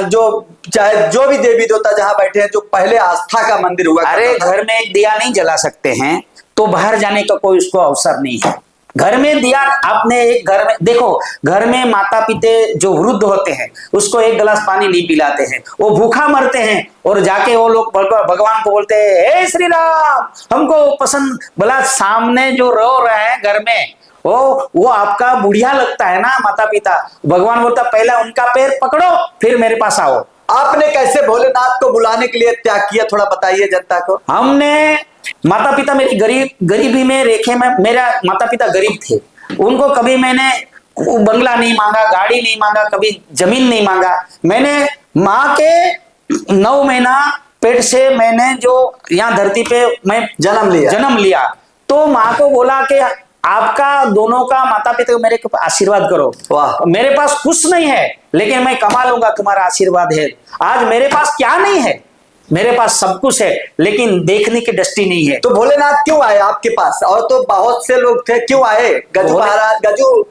जो चाहे जो भी देवी देवता जहां बैठे हैं, जो पहले आस्था का मंदिर हुआ, अरे घर में एक दिया नहीं जला सकते हैं तो बाहर जाने का कोई उसको अवसर नहीं है। घर में दिया आपने एक घर में देखो, घर में माता पिता जो वृद्ध होते हैं उसको एक गिलास पानी नहीं पिलाते हैं, वो भूखा मरते हैं और जाके वो लोग भगवान को बोलते हैं हे श्री राम हमको पसंद, भला सामने जो रो रहे हैं घर में वो आपका बुढ़िया लगता है ना माता पिता, भगवान बोलता पहले उनका पैर पकड़ो फिर मेरे पास आओ। आपने कैसे भोलेनाथ को बुलाने के लिए त्याग किया, थोड़ा बताइए जनता को। हमने माता पिता मेरी गरीबी में रेखे में, मेरा माता पिता गरीब थे, उनको कभी मैंने बंगला नहीं मांगा, गाड़ी नहीं मांगा, कभी जमीन नहीं मांगा। मैंने माँ के 9 महीना पेट से मैंने जो यहाँ धरती पे मैं जन्म लिया तो माँ को बोला कि आपका दोनों का माता पिता को मेरे को आशीर्वाद करो। वाह, मेरे पास कुछ नहीं है लेकिन मैं कमा लूंगा, तुम्हारा आशीर्वाद है। आज मेरे पास क्या नहीं है, मेरे पास सब कुछ है लेकिन देखने की दृष्टि नहीं है। तो भोलेनाथ क्यों आए आपके पास? और तो बहुत से लोग थे, क्यों आए गजू महाराज, गजू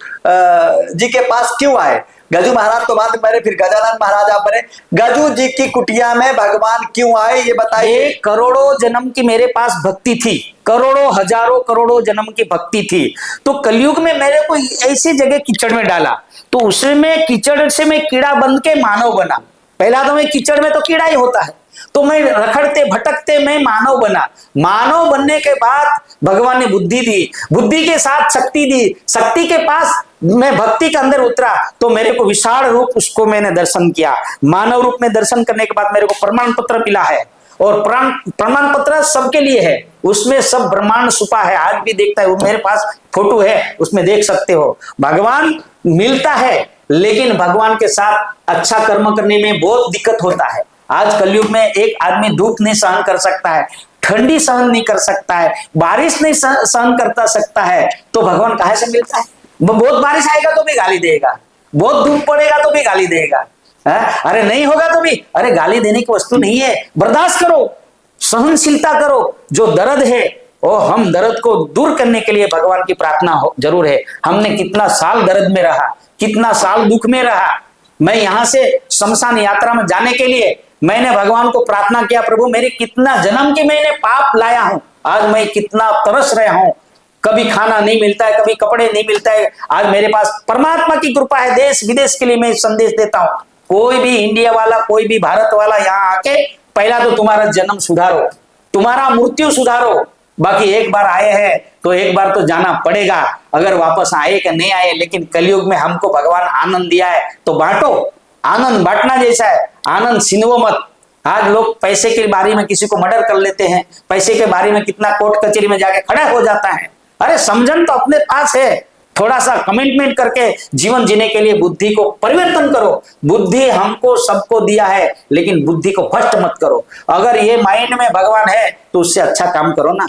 जी के पास क्यों आए? गजू महाराज तो बाद में फिर गजानन महाराज आप बने, गजू जी की कुटिया में भगवान क्यों आए ये बताइए। करोड़ों जन्म की मेरे पास भक्ति थी, करोड़ों हजारों करोड़ों जन्म की भक्ति थी, तो कलयुग में मेरे को ऐसी जगह कीचड़ में डाला तो उसमें कीचड़ से मैं कीड़ा बन के मानव बना। पहला तो मैं कीचड़ में तो कीड़ा ही होता है, तो मैं रखड़ते भटकते मैं मानव बना। मानव बनने के बाद भगवान ने बुद्धि दी, बुद्धि के साथ शक्ति दी, शक्ति के पास मैं भक्ति के अंदर उतरा तो मेरे को विशाल रूप उसको मैंने दर्शन किया। मानव रूप में दर्शन करने के बाद मेरे को प्रमाण पत्र मिला है और प्रमाण पत्र सबके लिए है, उसमें सब ब्रह्मांड छुपा है, आज भी देखता है, वो मेरे पास फोटो है उसमें देख सकते हो। भगवान मिलता है लेकिन भगवान के साथ अच्छा कर्म करने में बहुत दिक्कत होता है। आज कलयुग में एक आदमी धूप नहीं सहन कर सकता है, ठंडी सहन नहीं कर सकता है, बारिश नहीं सहन करता सकता है, तो भगवान कहाँ से मिलता है? बहुत बारिश आएगा तो भी गाली देगा, बहुत धूप पड़ेगा तो भी गाली देगा, अरे नहीं होगा तो भी, अरे गाली देने की वस्तु नहीं है। बर्दाश्त करो, सहनशीलता करो, जो दर्द है वो हम दर्द को दूर करने के लिए भगवान की प्रार्थना जरूर है। हमने कितना साल दर्द में रहा, कितना साल दुख में रहा। मैं यहाँ से शमशान यात्रा में जाने के लिए मैंने भगवान को प्रार्थना किया, प्रभु मेरे कितना जन्म के मैंने पाप लाया हूं, आज मैं कितना तरस रहा हूं, कभी खाना नहीं मिलता है, कभी कपड़े नहीं मिलता है, आज मेरे पास परमात्मा की कृपा है, देश विदेश के लिए मैं संदेश देता हूं। कोई भी इंडिया वाला, कोई भी भारत वाला यहाँ आके पहला तो तुम्हारा जन्म सुधारो, तुम्हारा मृत्यु सुधारो, बाकी एक बार आए हैं तो एक बार तो जाना पड़ेगा, अगर वापस आए कि नहीं आए। लेकिन कलयुग में हमको भगवान आनंद दिया है तो बांटो, आनंद बांटना जैसा है, आनंद छीनो मत। आज लोग पैसे के बारे में किसी को मर्डर कर लेते हैं, पैसे के बारे में कितना कोर्ट कचहरी में जाके खड़ा हो जाता है। अरे समझन तो अपने पास है, थोड़ा सा कमिटमेंट करके जीवन जीने के लिए बुद्धि को परिवर्तन करो। बुद्धि हमको सबको दिया है लेकिन बुद्धि को भ्रष्ट मत करो। अगर ये माइंड में भगवान है तो उससे अच्छा काम करो ना।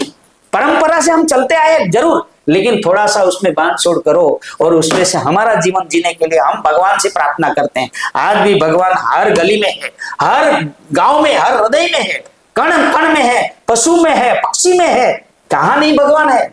परंपरा से हम चलते आए जरूर, लेकिन थोड़ा सा उसमें बांध छोड़ करो और उसमें से हमारा जीवन जीने के लिए हम भगवान से प्रार्थना करते हैं। आज भी भगवान हर गली में है, हर गांव में, हर हृदय में है, कण कण में है, पशु में है, पक्षी में है, कहाँ नहीं भगवान है?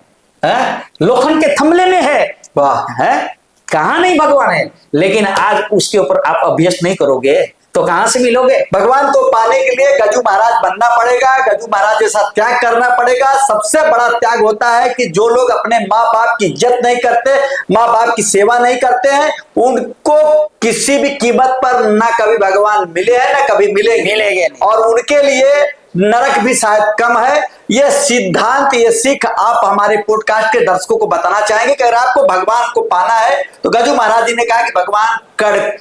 लोखंड के थमले में है, वाह है, कहाँ नहीं भगवान है? लेकिन आज उसके ऊपर आप अभ्यास नहीं करोगे तो कहां से मिलोगे? भगवान को पाने के लिए गजू महाराज बनना पड़ेगा, गजू महाराज जैसा त्याग करना पड़ेगा। सबसे बड़ा त्याग होता है कि जो लोग अपने माँ बाप की इज्जत नहीं करते, माँ बाप की सेवा नहीं करते हैं, उनको किसी भी कीमत पर ना कभी भगवान मिले हैं ना कभी मिलेंगे, और उनके लिए नरक भी शायद कम है। ये सिद्धांत, ये सीख आप हमारे पॉडकास्ट के दर्शकों को बताना चाहेंगे कि अगर आपको भगवान को पाना है तो गजू महाराज जी ने कहा कि भगवान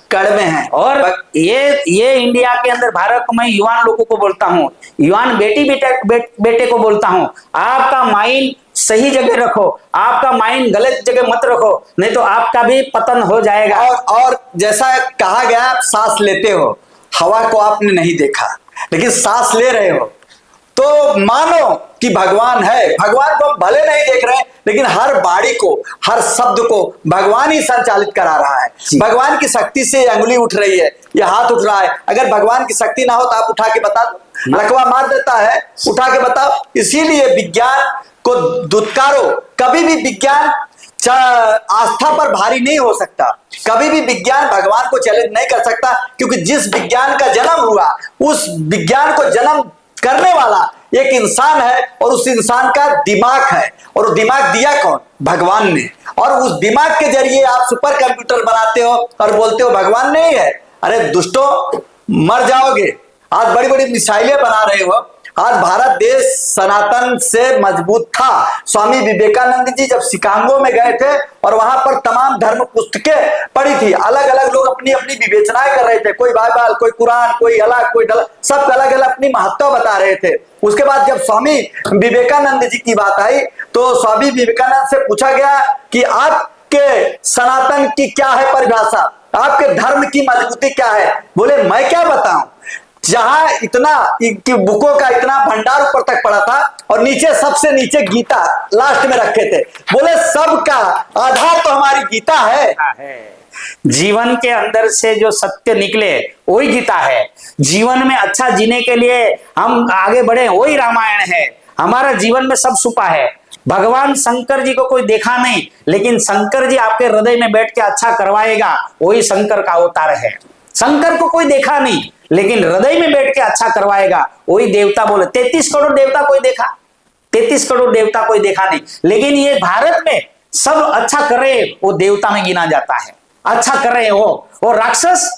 कड़ में है। और ये इंडिया के अंदर, भारत को मैं युवान लोगों को बोलता हूँ, युवान बेटे को बोलता हूँ, आपका माइंड सही जगह रखो, आपका माइंड गलत जगह मत रखो, नहीं तो आपका भी पतन हो जाएगा। और जैसा कहा गया, आप सांस लेते हो, हवा को आपने नहीं देखा लेकिन सांस ले रहे हो, तो मानो कि भगवान है। भगवान को हम भले नहीं देख रहे हैं, लेकिन हर वाणी को, हर शब्द को भगवान ही संचालित करा रहा है। भगवान की शक्ति से अंगुली उठ रही है, यह हाथ उठ रहा है। अगर भगवान की शक्ति ना हो तो आप उठा के बता दो, लकवा मार देता है, उठा के बताओ। इसीलिए विज्ञान को दुत्कारो। कभी भी विज्ञान आस्था पर भारी नहीं हो सकता, कभी भी विज्ञान भगवान को चैलेंज नहीं कर सकता, क्योंकि जिस विज्ञान का जन्म हुआ उस विज्ञान को जन्म करने वाला एक इंसान है, और उस इंसान का दिमाग है, और दिमाग दिया कौन? भगवान ने। और उस दिमाग के जरिए आप सुपर कंप्यूटर बनाते हो और बोलते हो भगवान नहीं है। अरे दुष्टों, मर जाओगे। आज बड़ी बड़ी मिसाइलें बना रहे हो। आज भारत देश सनातन से मजबूत था। स्वामी विवेकानंद जी जब शिकागो में गए थे और वहां पर तमाम धर्म पुस्तकें पढ़ी थी, अलग अलग लोग अपनी अपनी विवेचनाएं कर रहे थे, कोई बाइबल, कोई कुरान, कोई अलग, कोई डला, सब अलग अलग अपनी महत्व बता रहे थे। उसके बाद जब स्वामी विवेकानंद जी की बात आई तो स्वामी विवेकानंद से पूछा गया कि आपके सनातन की क्या है परिभाषा, आपके धर्म की मजबूती क्या है? बोले मैं क्या बताऊं, जहां इतना कि बुकों का इतना भंडार ऊपर तक पड़ा था और नीचे सबसे नीचे गीता लास्ट में रखे थे। बोले सबका आधार तो हमारी गीता है। जीवन के अंदर से जो सत्य निकले वही गीता है। जीवन में अच्छा जीने के लिए हम आगे बढ़े वही रामायण है। हमारा जीवन में सब छुपा है। भगवान शंकर जी को कोई देखा नहीं, लेकिन शंकर जी आपके हृदय में बैठ के अच्छा करवाएगा, वही शंकर का अवतार है। शंकर को कोई देखा नहीं, लेकिन हृदय में बैठ के अच्छा करवाएगा, वही देवता। बोले 33 करोड़ देवता कोई देखा, 33 करोड़ देवता कोई देखा नहीं, लेकिन ये भारत में सब अच्छा कर रहे, वो देवता में गिना जाता है। अच्छा कर रहे हो, वो राक्षस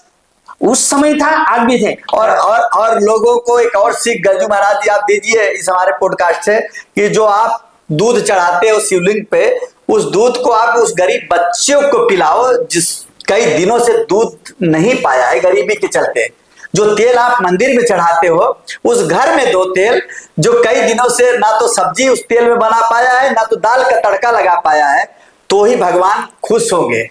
उस समय था, आज भी थे। और लोगों को एक और सीख गज्जू महाराज जी आप दीजिए इस हमारे पॉडकास्ट से, कि जो आप दूध चढ़ाते हो शिवलिंग पे, उस दूध को आप उस गरीब बच्चों को पिलाओ जिस कई दिनों से दूध नहीं पाया है गरीबी के चलते। जो तेल आप मंदिर में चढ़ाते हो, उस घर में दो तेल जो कई दिनों से ना तो सब्जी उस तेल में बना पाया है, ना तो दाल का तड़का लगा पाया है, तो ही भगवान खुश होंगे,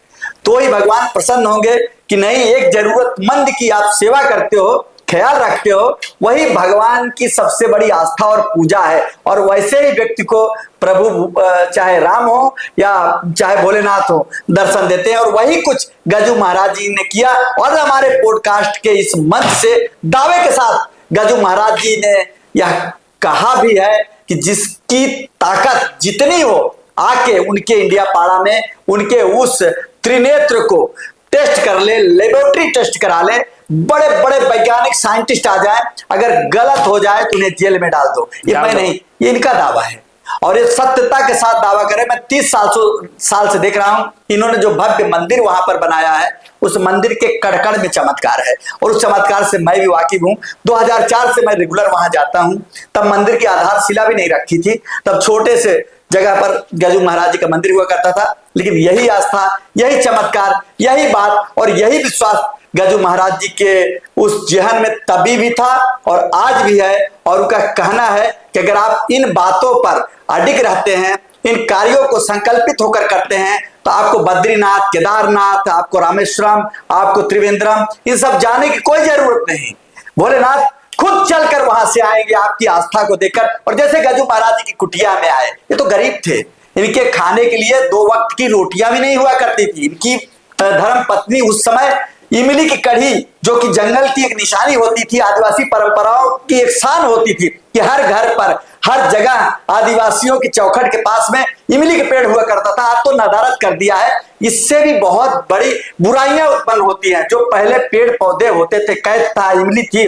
तो ही भगवान प्रसन्न होंगे कि नहीं, एक जरूरतमंद की आप सेवा करते हो, ख्याल रखते हो, वही भगवान की सबसे बड़ी आस्था और पूजा है। और वैसे ही व्यक्ति को प्रभु चाहे राम हो या चाहे भोलेनाथ हो दर्शन देते हैं। और वही कुछ गज्जू महाराज जी ने किया। और हमारे पॉडकास्ट के इस मंच से दावे के साथ गज्जू महाराज जी ने यह कहा भी है कि जिसकी ताकत जितनी हो, आके उनके इंडिया पाड़ा में उनके उस त्रिनेत्र को टेस्ट कर ले, लेबोरेटरी टेस्ट करा ले, बड़े बड़े वैज्ञानिक साइंटिस्ट आ जाए, अगर गलत हो जाए तो उन्हें जेल में डाल दो। ये मैं नहीं, ये इनका दावा है और ये सत्यता के साथ दावा करे। मैं 30 साल से देख रहा हूं, इन्होंने जो भव्य मंदिर वहां पर बनाया है, उस मंदिर के कड़-कड़ में चमत्कार है और उस चमत्कार से मैं भी वाकिफ हूं। 2004 से मैं रेगुलर वहां जाता हूं। तब मंदिर की आधारशिला भी नहीं रखी थी, तब छोटे से जगह पर गज्जू महाराज जी का मंदिर हुआ करता था। लेकिन यही आस्था, यही चमत्कार, यही बात और यही विश्वास गज्जू महाराज जी के उस जेहन में तभी भी था और आज भी है। और उनका कहना है कि अगर आप इन बातों पर अडिग रहते हैं, इन कार्यों को संकल्पित होकर करते हैं, तो आपको बद्रीनाथ, केदारनाथ, आपको रामेश्वरम, आपको त्रिवेंद्रम, इन सब जाने की कोई जरूरत नहीं। भोलेनाथ खुद चलकर वहां से आएंगे आपकी आस्था को देखकर। और जैसे गज्जू महाराज जी की कुटिया में आए, ये तो गरीब थे, इनके खाने के लिए 2 वक्त की रोटियां भी नहीं हुआ करती थी। इनकी धर्म पत्नी उस समय इमली की कढ़ी, जो कि जंगल की एक निशानी होती थी, आदिवासी परंपराओं की एक शान होती थी कि हर घर पर, हर जगह आदिवासियों की चौखट के पास में इमली के पेड़ हुआ करता था। आज तो नदारत कर दिया है। इससे भी बहुत बड़ी बुराइयां उत्पन्न होती हैं। जो पहले पेड़ पौधे होते थे, कैद था, इमली थी,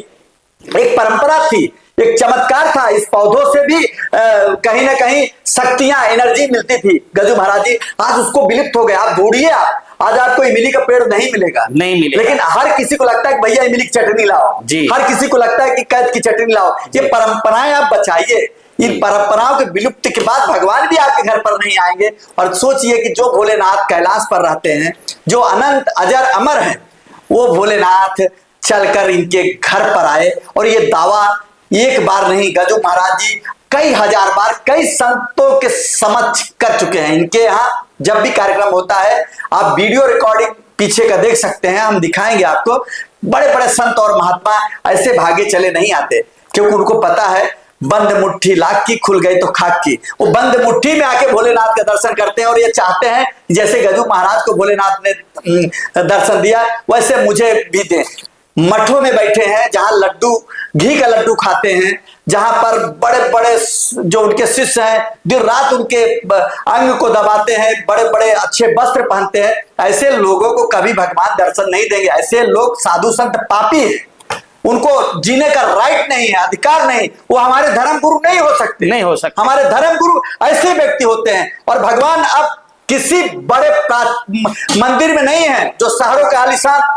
एक परंपरा थी, एक चमत्कार था। इस पौधों से भी कहीं ना कहीं शक्तियां, एनर्जी मिलती थी। गज्जू महाराज जी आज उसको विलुप्त हो गए। आप ढूंढिए, आज आपको इमली का पेड़ नहीं मिलेगा, नहीं मिलेगा। लेकिन हर किसी को लगता है कि भैया इमली की चटनी लाओ जी, हर किसी को लगता है कि कैद की चटनी लाओ। ये परंपराएं आप बचाइए। इन परंपराओं के विलुप्त के बाद भगवान भी आपके घर पर नहीं आएंगे। और सोचिए कि जो भोलेनाथ कैलाश पर रहते हैं, जो अनंत अजर अमर हैं, वो भोलेनाथ चलकर इनके घर पर आए। और ये दावा एक बार नहीं, गज्जू महाराज जी कई हजार बार कई संतों के समक्ष कर चुके हैं। इनके यहाँ जब भी कार्यक्रम होता है, आप वीडियो रिकॉर्डिंग पीछे का देख सकते हैं, हम दिखाएंगे आपको। बड़े बड़े संत और महात्मा ऐसे भागे चले नहीं आते, क्योंकि उनको पता है बंद मुट्ठी लाख की, खुल गई तो खाक की। वो बंद मुट्ठी में आके भोलेनाथ का दर्शन करते हैं और ये चाहते हैं जैसे गजू महाराज को भोलेनाथ ने दर्शन दिया वैसे मुझे भी दें। मठों में बैठे हैं जहां लड्डू, घी का लड्डू खाते हैं, जहां पर बड़े बड़े जो उनके शिष्य हैं दिन रात उनके अंग को दबाते हैं, बड़े बड़े अच्छे वस्त्र पहनते हैं, ऐसे लोगों को कभी भगवान दर्शन नहीं देंगे। ऐसे लोग साधु संत पापी हैं, उनको जीने का राइट नहीं है, अधिकार नहीं, वो हमारे धर्म गुरु नहीं हो सकते, नहीं हो सकते। हमारे धर्म गुरु ऐसे व्यक्ति होते हैं। और भगवान अब किसी बड़े मंदिर में नहीं है जो शहरों के आलीशान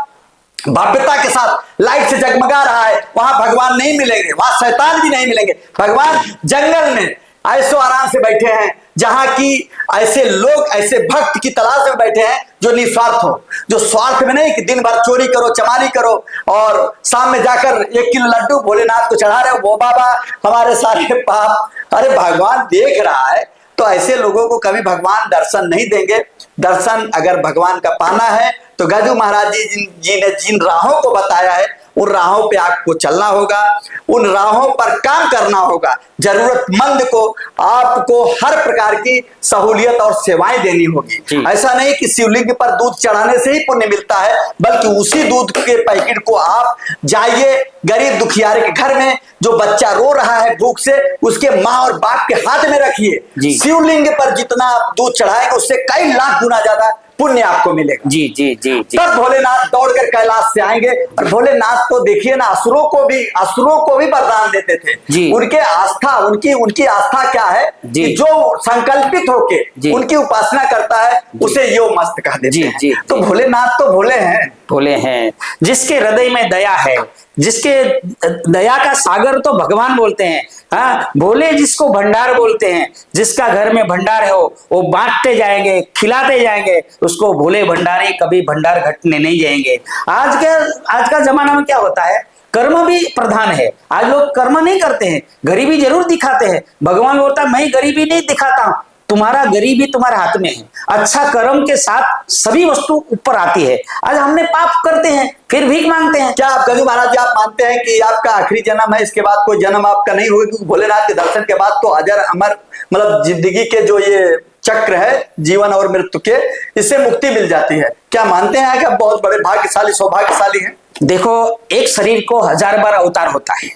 भव्यता के साथ लाइट से जगमगा रहा है, वहां भगवान नहीं मिलेंगे, वहां शैतान भी नहीं मिलेंगे। भगवान जंगल में ऐसो आराम से बैठे हैं जहां की ऐसे लोग, ऐसे भक्त की तलाश में बैठे हैं जो निस्वार्थ हो, जो स्वार्थ में नहीं कि दिन भर चोरी करो, चमारी करो और शाम में जाकर 1 किलो लड्डू भोलेनाथ को चढ़ा रहे हो, वो बाबा हमारे सारे पाप। अरे भगवान देख रहा है, तो ऐसे लोगों को कभी भगवान दर्शन नहीं देंगे। दर्शन अगर भगवान का पाना है तो गजू महाराज जी ने जिन राहों को बताया है उन राहों पे आपको चलना होगा, उन राहों पर काम करना होगा। जरूरतमंद को आपको हर प्रकार की सहूलियत और सेवाएं देनी होगी। ऐसा नहीं कि शिवलिंग पर दूध चढ़ाने से ही पुण्य मिलता है, बल्कि उसी दूध के पैकेट को आप जाइए गरीब दुखियारे के घर में, जो बच्चा रो रहा है भूख से, उसके माँ और बाप के हाथ में रखिए। शिवलिंग पर जितना दूध चढ़ाएंगे उससे कई लाख गुना ज्यादा पुण्य आपको मिलेगा। जी जी जी जी। तब भोलेनाथ दौड़कर कैलाश से आएंगे। और भोलेनाथ तो देखिए ना, असुरों को भी वरदान देते थे। उनके आस्था, उनकी आस्था क्या है कि जो संकल्पित होके उनकी उपासना करता है उसे यो मस्त कह देते हैं। तो भोलेनाथ तो भोले हैं, भोले हैं। जिसके हृदय में दया है, जिसके दया का सागर तो भगवान बोलते हैं। हाँ, भोले जिसको भंडार बोलते हैं, जिसका घर में भंडार है वो बांटते जाएंगे, खिलाते जाएंगे, उसको भोले भंडारी कभी भंडार घटने नहीं जाएंगे। आज का जमाना में क्या होता है, कर्म भी प्रधान है। आज लोग कर्म नहीं करते हैं, गरीबी जरूर दिखाते हैं। भगवान बोलता है मैं गरीबी नहीं दिखाता हूं, तुम्हारा गरीबी तुम्हारे हाथ में है। अच्छा कर्म के साथ सभी वस्तु ऊपर आती है। आज हमने पाप करते हैं फिर भीख मांगते हैं। क्या आप गजू महाराज जी आप मानते हैं कि आपका आखिरी जन्म है, इसके बाद कोई जन्म आपका नहीं होगा? क्योंकि भोलेनाथ के दर्शन के बाद तो अजर अमर, मतलब जिंदगी के जो ये चक्र है जीवन और मृत्यु के, इससे मुक्ति मिल जाती है। क्या मानते हैं कि आप बहुत बड़े भाग्यशाली, सौभाग्यशाली हैं? देखो, एक शरीर को 1000 बार अवतार होता है,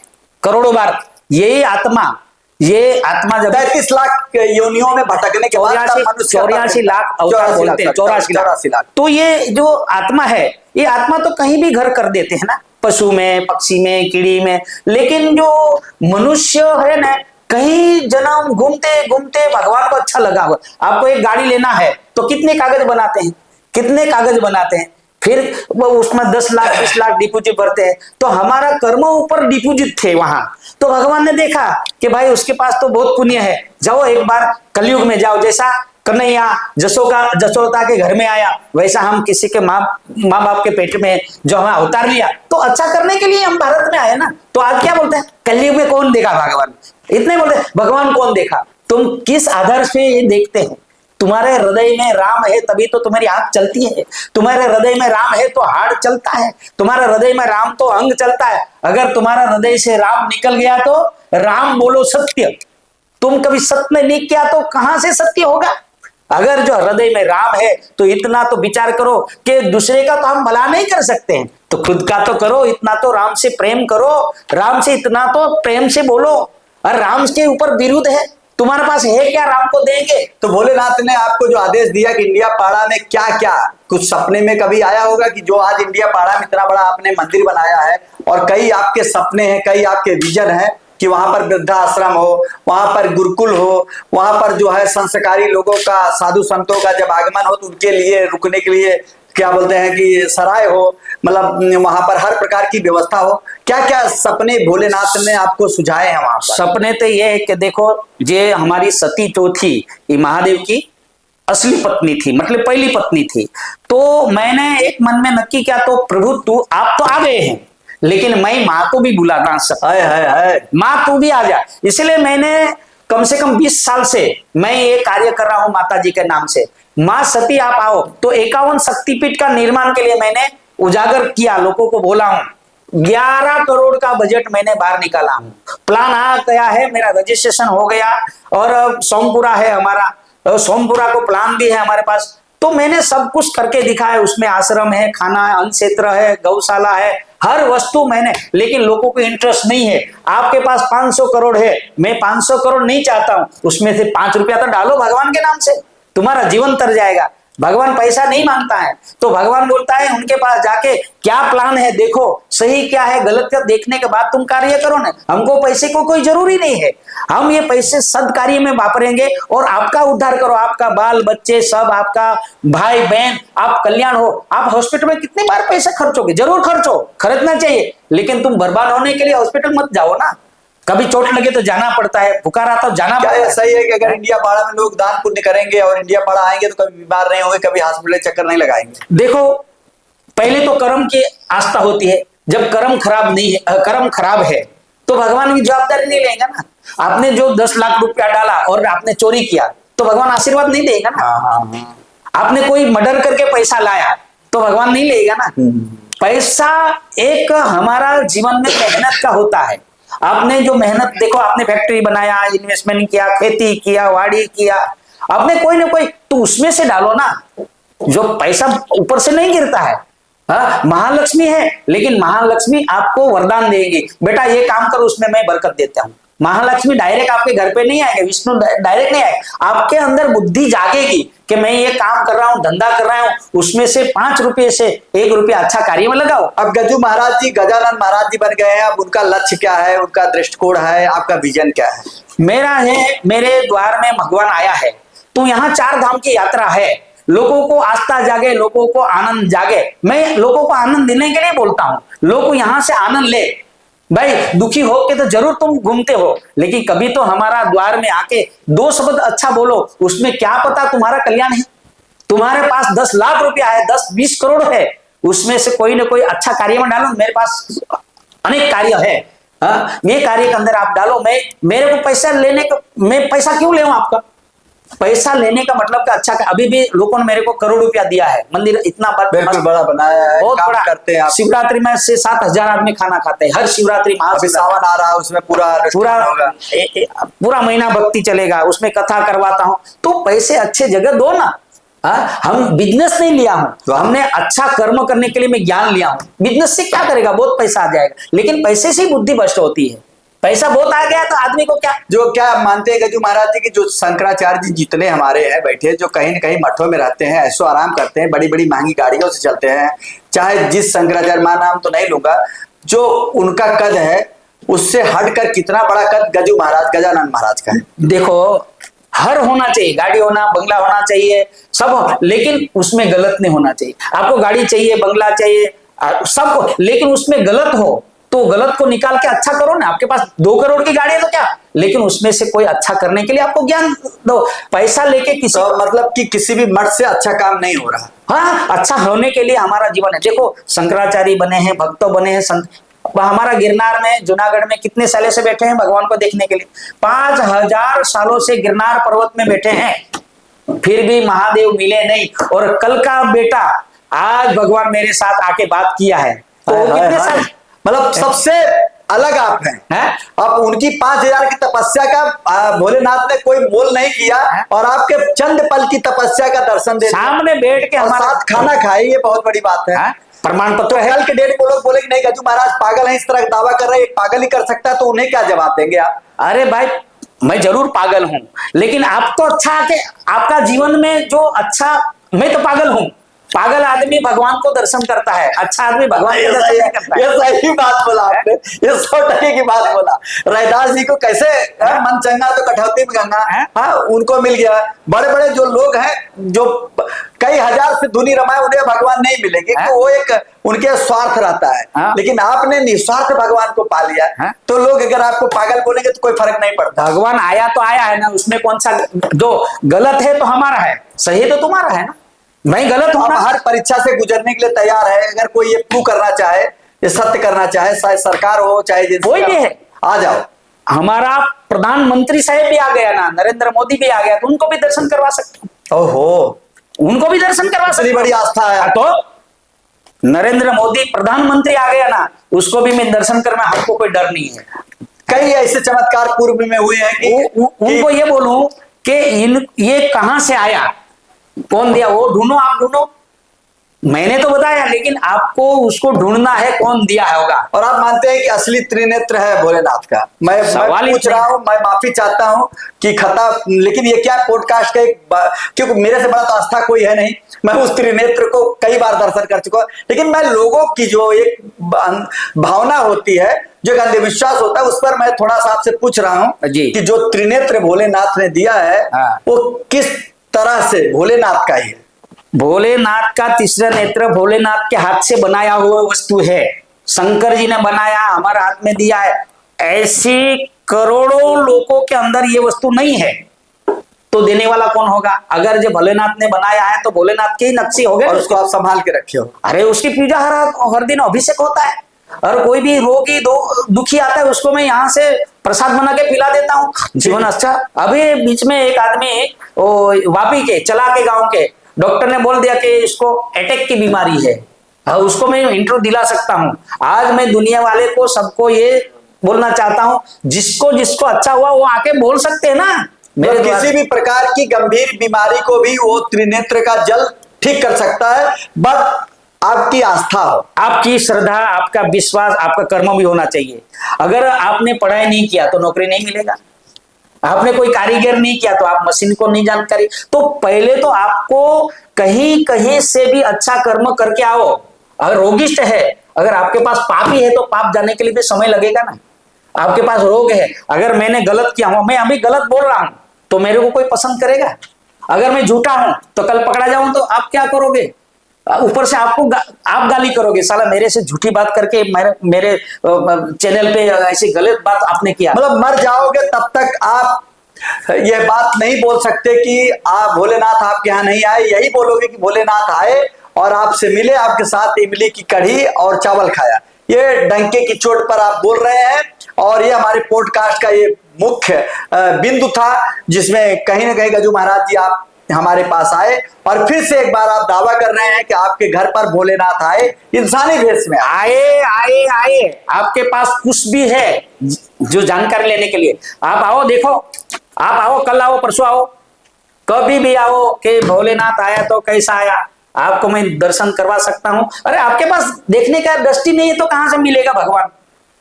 करोड़ों बार। ये आत्मा जब 33 लाख योनियों में भटकने के बाद 84 लाख अवतार बोलते हैं, 84 लाख। तो ये जो आत्मा है, ये आत्मा तो कहीं भी घर कर देते हैं ना, पशु में, पक्षी में, कीड़ी में। लेकिन जो मनुष्य है ना, कहीं जन्म घूमते घूमते भगवान को अच्छा लगा हुआ। आपको एक गाड़ी लेना है तो कितने कागज बनाते हैं, फिर वो उसमें 10 लाख 20 लाख डिपोजिट भरते हैं। तो हमारा कर्म ऊपर डिपोजिट थे वहां। तो भगवान ने देखा कि भाई उसके पास तो बहुत पुण्य है, जाओ एक बार कलयुग में जाओ। जैसा कन्हैया जसोदा के घर में आया, वैसा हम किसी के माँ बाप के पेट में जो हमें अवतार लिया, तो अच्छा करने के लिए हम भारत में आए ना। तो आज क्या बोलते हैं, कलयुग में कौन देखा भगवान? इतने बोलते हैं भगवान कौन देखा। तुम किस आधार से ये देखते हैं? तुम्हारे हृदय में राम है तभी तो तुम्हारी आंख चलती है। तुम्हारे हृदय में राम है तो हार्ट चलता है। तुम्हारे हृदय में राम तो अंग चलता है। अगर तुम्हारा हृदय से राम निकल गया तो राम बोलो सत्य। तुम कभी सत्य नहीं किया तो कहां से सत्य होगा? अगर जो हृदय में राम है तो इतना तो विचार करो कि दूसरे का तो हम भला नहीं कर सकते हैं, तो खुद का तो करो। इतना तो राम से प्रेम करो, राम से इतना तो प्रेम से बोलो। और राम के ऊपर विरुद्ध है, तुम्हारे पास है क्या राम को देंगे? तो भोलेनाथ ने आपको जो आदेश दिया कि इंडिया पाड़ा में क्या क्या कुछ सपने में कभी आया होगा कि जो आज इंडिया पाड़ा में इतना बड़ा आपने मंदिर बनाया है, और कई आपके सपने हैं, कई आपके विजन है कि वहां पर वृद्धाश्रम हो, वहां पर गुरुकुल हो, वहां पर जो है संस्कारी लोगों का, साधु संतों का जब आगमन हो तो उनके लिए रुकने के लिए क्या बोलते हैं कि सराय हो, मतलब वहां पर हर प्रकार की व्यवस्था हो। क्या क्या सपने भोलेनाथ ने आपको सुझाए हैं वहां पर? सपने तो ये है कि देखो, ये हमारी सती जो थी, ये महादेव की असली पत्नी थी, मतलब पहली पत्नी थी। तो मैंने एक मन में नक्की किया, तो प्रभु आप तो आ गए हैं, लेकिन मैं माँ को भी बुला ना सकता है, माँ तू भी आ जा। इसलिए मैंने कम से कम 20 साल से मैं ये कार्य कर रहा हूँ माता जी के नाम से। माँ सती आप आओ। तो 51 शक्तिपीठ का निर्माण के लिए मैंने उजागर किया, लोगों को बोला हूं, 11 करोड़ का बजट मैंने बाहर निकाला हूं। प्लान आ गया है, मेरा रजिस्ट्रेशन हो गया और सोमपुरा है हमारा, सोमपुरा को प्लान भी है हमारे पास। तो मैंने सब कुछ करके दिखाया, उसमें आश्रम है, खाना अन्न क्षेत्र है, गौशाला है, हर वस्तु मैंने। लेकिन लोगों को इंटरेस्ट नहीं है। आपके पास 500 करोड़ है, मैं 500 करोड़ नहीं चाहता हूं, उसमें से 5 रुपया तो डालो भगवान के नाम से, तुम्हारा जीवन तर जाएगा। भगवान पैसा नहीं मांगता है, तो भगवान बोलता है उनके पास जाके क्या प्लान है देखो, सही क्या है गलत क्या, देखने के बाद तुम कार्य करो ना। हमको पैसे को कोई जरूरी नहीं है, हम ये पैसे सद्कार्य में वापरेंगे और आपका उद्धार करो, आपका बाल बच्चे सब, आपका भाई बहन, आप कल्याण हो। आप हॉस्पिटल में कितनी बार पैसे खर्चोगे, जरूर खर्चो, खर्चना चाहिए, लेकिन तुम बर्बाद होने के लिए हॉस्पिटल मत जाओ ना। कभी चोट लगे तो जाना पड़ता है, बुखार आता तो जाना पड़ता है। सही है कि अगर इंडिया पाड़ा में लोग दान पुण्य करेंगे और इंडिया पाड़ा आएंगे तो कभी बीमार नहीं होंगे, कभी हॉस्पिटल चक्कर नहीं लगाएंगे। देखो, पहले तो कर्म की आस्था होती है, जब कर्म खराब नहीं है, कर्म खराब है तो भगवान की जवाबदारी नहीं लेगा ना। आपने जो 10 लाख रुपया डाला और आपने चोरी किया तो भगवान आशीर्वाद नहीं देगा ना। आपने कोई मर्डर करके पैसा लाया तो भगवान नहीं लेगा ना। पैसा एक हमारा जीवन में मेहनत का होता है। आपने जो मेहनत, देखो आपने फैक्ट्री बनाया, इन्वेस्टमेंट किया, खेती किया, वाड़ी किया, आपने कोई ना कोई तो उसमें से डालो ना। जो पैसा ऊपर से नहीं गिरता है। महालक्ष्मी है, लेकिन महालक्ष्मी आपको वरदान देंगे, बेटा ये काम करो उसमें मैं बरकत देता हूं। महालक्ष्मी डायरेक्ट आपके घर पे नहीं आएंगे, विष्णु डायरेक्ट नहीं आएंगे, आपके अंदर बुद्धि जागेगी कि मैं ये काम कर रहा हूँ, धंधा कर रहा हूँ, उसमें से 5 रुपये से 1 रुपया अच्छा कार्य में लगाओ। अब गजू महाराज जी गजानन महाराज जी बन गए हैं, अब उनका लक्ष्य क्या है, उनका दृष्टिकोण है, आपका विजन क्या है? मेरा है, मेरे द्वार में भगवान आया है तो यहाँ 4 धाम की यात्रा है, लोगों को आस्था जागे, लोगों को आनंद जागे। मैं लोगों को आनंद देने के लिए बोलता हूँ, लोग यहाँ से आनंद ले। भाई दुखी हो के तो जरूर तुम घूमते हो, लेकिन कभी तो हमारा द्वार में आके 2 शब्द अच्छा बोलो, उसमें क्या पता तुम्हारा कल्याण है। तुम्हारे पास 10 लाख रुपया है, 10-20 करोड़ है, उसमें से कोई ना कोई अच्छा कार्य में डालो। मेरे पास अनेक कार्य है, ये कार्य के अंदर आप डालो। मेरे को पैसा लेने का, मैं पैसा क्यों ले आपका? पैसा लेने का मतलब का अच्छा, अभी भी लोगों ने मेरे को करोड़ रुपया दिया है, मंदिर इतना बड़ा बनाया है, बहुत बड़ा करते हैं। शिवरात्रि में 6-7 हजार आदमी खाना खाते हैं हर शिवरात्रि। सावन आ रहा है, उसमें पूरा महीना भक्ति चलेगा, उसमें कथा करवाता हूँ। तो पैसे अच्छे जगह दो ना। हम बिजनेस नहीं लिया हूं, तो हमने अच्छा कर्म करने के लिए मैं ज्ञान लिया हूं। बिजनेस से क्या करेगा, बहुत पैसा आ जाएगा, लेकिन पैसे से ही बुद्धि भ्रष्ट होती है। पैसा बहुत आ गया तो आदमी को क्या, जो क्या मानते हैं गजू महाराज जी की, जो शंकराचार्य जी जितने हमारे हैं बैठे, जो कहीं न कहीं मठों में रहते हैं, ऐसो आराम करते हैं, बड़ी बड़ी महंगी गाड़ियों से चलते हैं, चाहे जिस शंकराचार्य, मां नाम तो नहीं लूंगा, जो उनका कद है उससे हटकर कितना बड़ा कद गजू महाराज, गजानन महाराज का है। देखो, हर होना चाहिए, गाड़ी होना, बंगला होना चाहिए, सब, लेकिन उसमें गलत नहीं होना चाहिए। आपको गाड़ी चाहिए, बंगला चाहिए, सब, लेकिन उसमें गलत हो तो गलत को निकाल के अच्छा करो ना। आपके पास 2 करोड़ की गाड़ी है तो क्या, लेकिन उसमें से कोई अच्छा करने के लिए आपको ज्ञान दो। पैसा लेके किसी तो मतलब कि किसी भी मठ से अच्छा काम नहीं हो रहा। हाँ, अच्छा होने के लिए हमारा जीवन है। देखो, शंकराचार्य बने हैं, भक्त बने हैं, हमारा गिरनार में, जूनागढ़ में कितने सालों से बैठे हैं भगवान को देखने के लिए। 5000 सालों से गिरनार पर्वत में बैठे हैं, फिर भी महादेव मिले नहीं। और कल का बेटा आज भगवान मेरे साथ आके बात किया है, तो कितने साल, मतलब सबसे अलग आप हैं। अब उनकी 5000 की तपस्या का भोलेनाथ ने कोई मोल नहीं किया, और आपके चंद पल की तपस्या का दर्शन दे, सामने बैठ के हमारे साथ खाना खाए, ये बहुत बड़ी बात है। प्रमाण पत्र तो है। कल के डेट को लोग बोले कि नहीं गजू महाराज पागल है, इस तरह का दावा कर रहे हैं, पागल ही कर सकता है, तो उन्हें क्या जवाब देंगे आप? अरे भाई, मैं जरूर पागल हूं, लेकिन आप तो अच्छा है, आपका जीवन में जो अच्छा, मैं तो पागल हूं। पागल आदमी भगवान को दर्शन करता है, अच्छा आदमी भगवान को दर्शन नहीं करता है। ये सही बात बोला आपने, ये 100% की बात बोला। रैदास जी को कैसे मन चंगा तो कटौती में गंगा, हाँ, उनको मिल गया। बड़े बड़े जो लोग हैं, जो कई हजार से धुनी रमाए, उन्हें भगवान नहीं मिलेंगे, तो वो एक उनके स्वार्थ रहता है। लेकिन आपने निस्वार्थ भगवान को पा लिया, तो लोग अगर आपको पागल बोलेंगे तो कोई फर्क नहीं पड़ता। भगवान आया तो आया है ना, उसमें कौन सा, जो गलत है तो हमारा है, सही तो तुम्हारा है ना। मैं गलत हूं ना। हर परीक्षा से गुजरने के लिए तैयार है। अगर कोई ये प्रूव करना चाहे, ये सत्य करना चाहे, चाहे सरकार हो चाहे कोई भी है, आ जाओ। हमारा प्रधानमंत्री साहब भी आ गया ना, नरेंद्र मोदी भी आ गया, तो उनको भी दर्शन करवा सकते हैं। ओहो, उनको भी दर्शन करवा सकते, बड़ी आस्था है। तो नरेंद्र मोदी प्रधानमंत्री आ गया ना, उसको भी मैं दर्शन कर, मैं हमको कोई डर नहीं है। कई ऐसे चमत्कार पूर्व में हुए हैं कि उनको ये बोलूं कि ये कहां से आया, कौन दिया, वो ढूंढो, आप ढूंढो। मैंने तो बताया, लेकिन आपको उसको ढूंढना है कौन दिया होगा। और आप मानते हैं कि असली त्रिनेत्र है भोलेनाथ का? मैं पूछ रहा हूं, मैं माफी चाहता हूं कि खता, लेकिन ये क्या पॉडकास्ट का एक, क्योंकि मेरे से बड़ा तो आस्था कोई है नहीं, मैं उस त्रिनेत्र को कई बार दर्शन कर चुका हूं, लेकिन मैं लोगों की जो एक भावना होती है, जो एक अंधविश्वास होता है, उस पर मैं थोड़ा सा आपसे पूछ रहा हूं कि जो त्रिनेत्र भोलेनाथ ने दिया है वो किस तरह से भोलेनाथ का ही है? भोलेनाथ का तीसरा नेत्र भोलेनाथ के हाथ से बनाया हुआ वस्तु है, शंकर जी ने बनाया, हमारे हाथ में दिया है। ऐसी करोड़ों लोगों के अंदर ये वस्तु नहीं है, तो देने वाला कौन होगा? अगर जो भोलेनाथ ने बनाया है तो भोलेनाथ के ही नक्शे हो गए, और उसको आप संभाल के रखे हो। अरे उसकी पूजा हर दिन अभिषेक होता है, और कोई भी रोगी दुखी आता है उसको मैं यहाँ से प्रसाद बना के पिला देता हूँ, जीवन अच्छा। अभी बीच में एक आदमी वापी के चला के गांव के डॉक्टर ने बोल दिया कि इसको अटैक की बीमारी है, उसको मैं इंटरव्यू दिला सकता हूँ। आज मैं दुनिया वाले को सबको ये बोलना चाहता हूँ, जिसको जिसको अच्छा हुआ वो आके बोल सकते हैं ना। मेरे किसी भी प्रकार की गंभीर बीमारी को भी वो त्रिनेत्र का जल ठीक कर सकता है, बस आपकी आस्था हो, आपकी श्रद्धा, आपका विश्वास, आपका कर्म भी होना चाहिए। अगर आपने पढ़ाई नहीं किया तो नौकरी नहीं मिलेगा, आपने कोई कारीगर नहीं किया तो आप मशीन को नहीं जानकारी, तो पहले तो आपको कहीं कहीं से भी अच्छा कर्म करके आओ। अगर रोगिष्ट है, अगर आपके पास पापी है तो पाप जाने के लिए भी समय लगेगा ना। आपके पास रोग है, अगर मैंने गलत किया हूं, मैं अभी गलत बोल रहा हूं तो मेरे को कोई पसंद करेगा? अगर मैं झूठा हूं तो कल पकड़ा जाऊं तो आप क्या करोगे? ऊपर से आप गाली करोगे, साला मेरे से झूठी बात करके मेरे चैनल पे ऐसी गलत बात आपने किया। मतलब मर जाओगे तब तक आप ये बात नहीं बोल सकते कि आप भोलेनाथ आपके यहाँ नहीं आए, यही बोलोगे कि भोलेनाथ आए और आपसे मिले, आपके साथ इमली की कढ़ी और चावल खाया। ये डंके की चोट पर आप बोल रहे हैं, और ये हमारे पॉडकास्ट का ये मुख्य बिंदु था, जिसमें कहीं ना कहीं गजू महाराज जी आप हमारे पास आए, और फिर से एक बार आप दावा कर रहे हैं कि आपके घर पर भोलेनाथ आए, इंसानी भेष में आए। आपके पास कुछ भी है जो जानकारी लेने के लिए आप आओ, देखो, आप आओ, कल आओ, परसों आओ, कभी भी आओ कि भोलेनाथ आया तो कैसा आया, आपको मैं दर्शन करवा सकता हूं। अरे आपके पास देखने का दृष्टि नहीं है तो कहां से मिलेगा भगवान?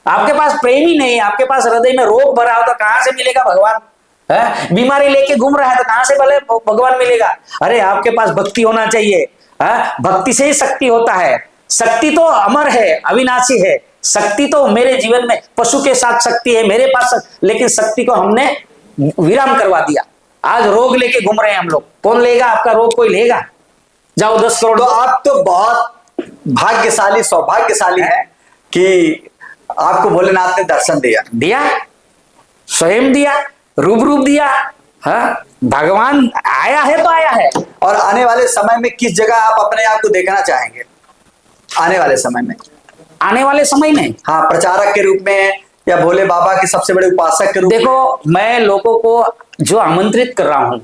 आपके पास प्रेम ही नहीं है, आपके पास हृदय में रोग भरा हो तो कहां से मिलेगा भगवान? बीमारी लेके घूम रहा है तो कहां से भले भगवान मिलेगा? अरे आपके पास भक्ति होना चाहिए, भक्ति से ही शक्ति होता है। शक्ति तो अमर है, अविनाशी है। शक्ति तो मेरे जीवन में पशु के साथ शक्ति है, मेरे पास लेकिन शक्ति को हमने विराम करवा दिया। आज रोग लेके घूम रहे हैं हम लोग, कौन लेगा आपका रोग? कोई लेगा? जाओ 10 करोड़। तो आप तो बहुत भाग्यशाली, सौभाग्यशाली हैं कि आपको भोलेनाथ ने दर्शन दिया, स्वयं दिया, रूप दिया। हाँ, भगवान आया है तो आया है। और आने वाले समय में किस जगह आप अपने आप को देखना चाहेंगे? आने वाले समय में हाँ, प्रचारक के रूप में या भोले बाबा के सबसे बड़े उपासक के रूप में? देखो, मैं लोगों को जो आमंत्रित कर रहा हूं,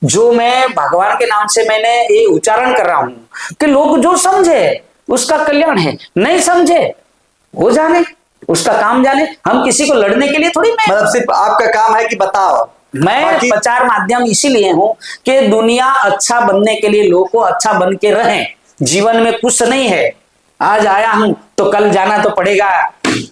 जो मैं भगवान के नाम से मैंने ये उच्चारण कर रहा हूं कि लोग जो समझे उसका कल्याण है, नहीं समझे वो जाने, उसका काम जाने। हम किसी को लड़ने के लिए थोड़ी, मतलब सिर्फ आपका काम है कि बताओ। मैं प्रचार माध्यम इसीलिए हूं कि दुनिया अच्छा बनने के लिए लोगों को अच्छा बन के रहें। जीवन में कुछ नहीं है, आज आया हूं तो कल जाना तो पड़ेगा,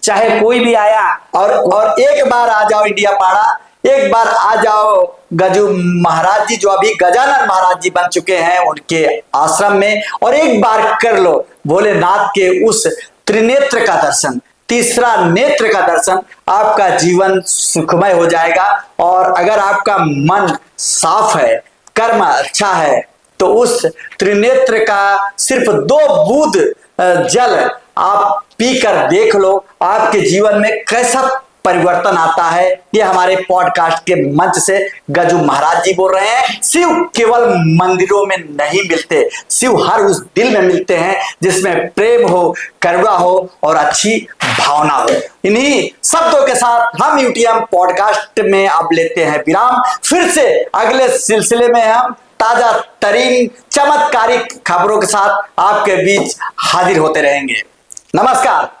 चाहे कोई भी आया। और एक बार आ जाओ इंडिया पाड़ा, एक बार आ जाओ गजू महाराज जी, जो अभी गजानन महाराज जी बन चुके हैं, उनके आश्रम में, और एक बार कर लो भोलेनाथ के उस त्रिनेत्र का दर्शन, तीसरा नेत्र का दर्शन। आपका जीवन सुखमय हो जाएगा। और अगर आपका मन साफ है, कर्म अच्छा है, तो उस त्रिनेत्र का सिर्फ 2 बूंद जल आप पीकर देख लो, आपके जीवन में कैसा परिवर्तन आता है। ये हमारे पॉडकास्ट के मंच से गजू महाराज जी बोल रहे हैं। शिव केवल मंदिरों में नहीं मिलते, शिव हर उस दिल में मिलते हैं जिसमें प्रेम हो, करुणा हो और अच्छी भावना हो। इन्हीं शब्दों के साथ हम यूटीएम पॉडकास्ट में अब लेते हैं विराम। फिर से अगले सिलसिले में हम ताजा तरीन चमत्कारिक खबरों के साथ आपके बीच हाजिर होते रहेंगे। नमस्कार।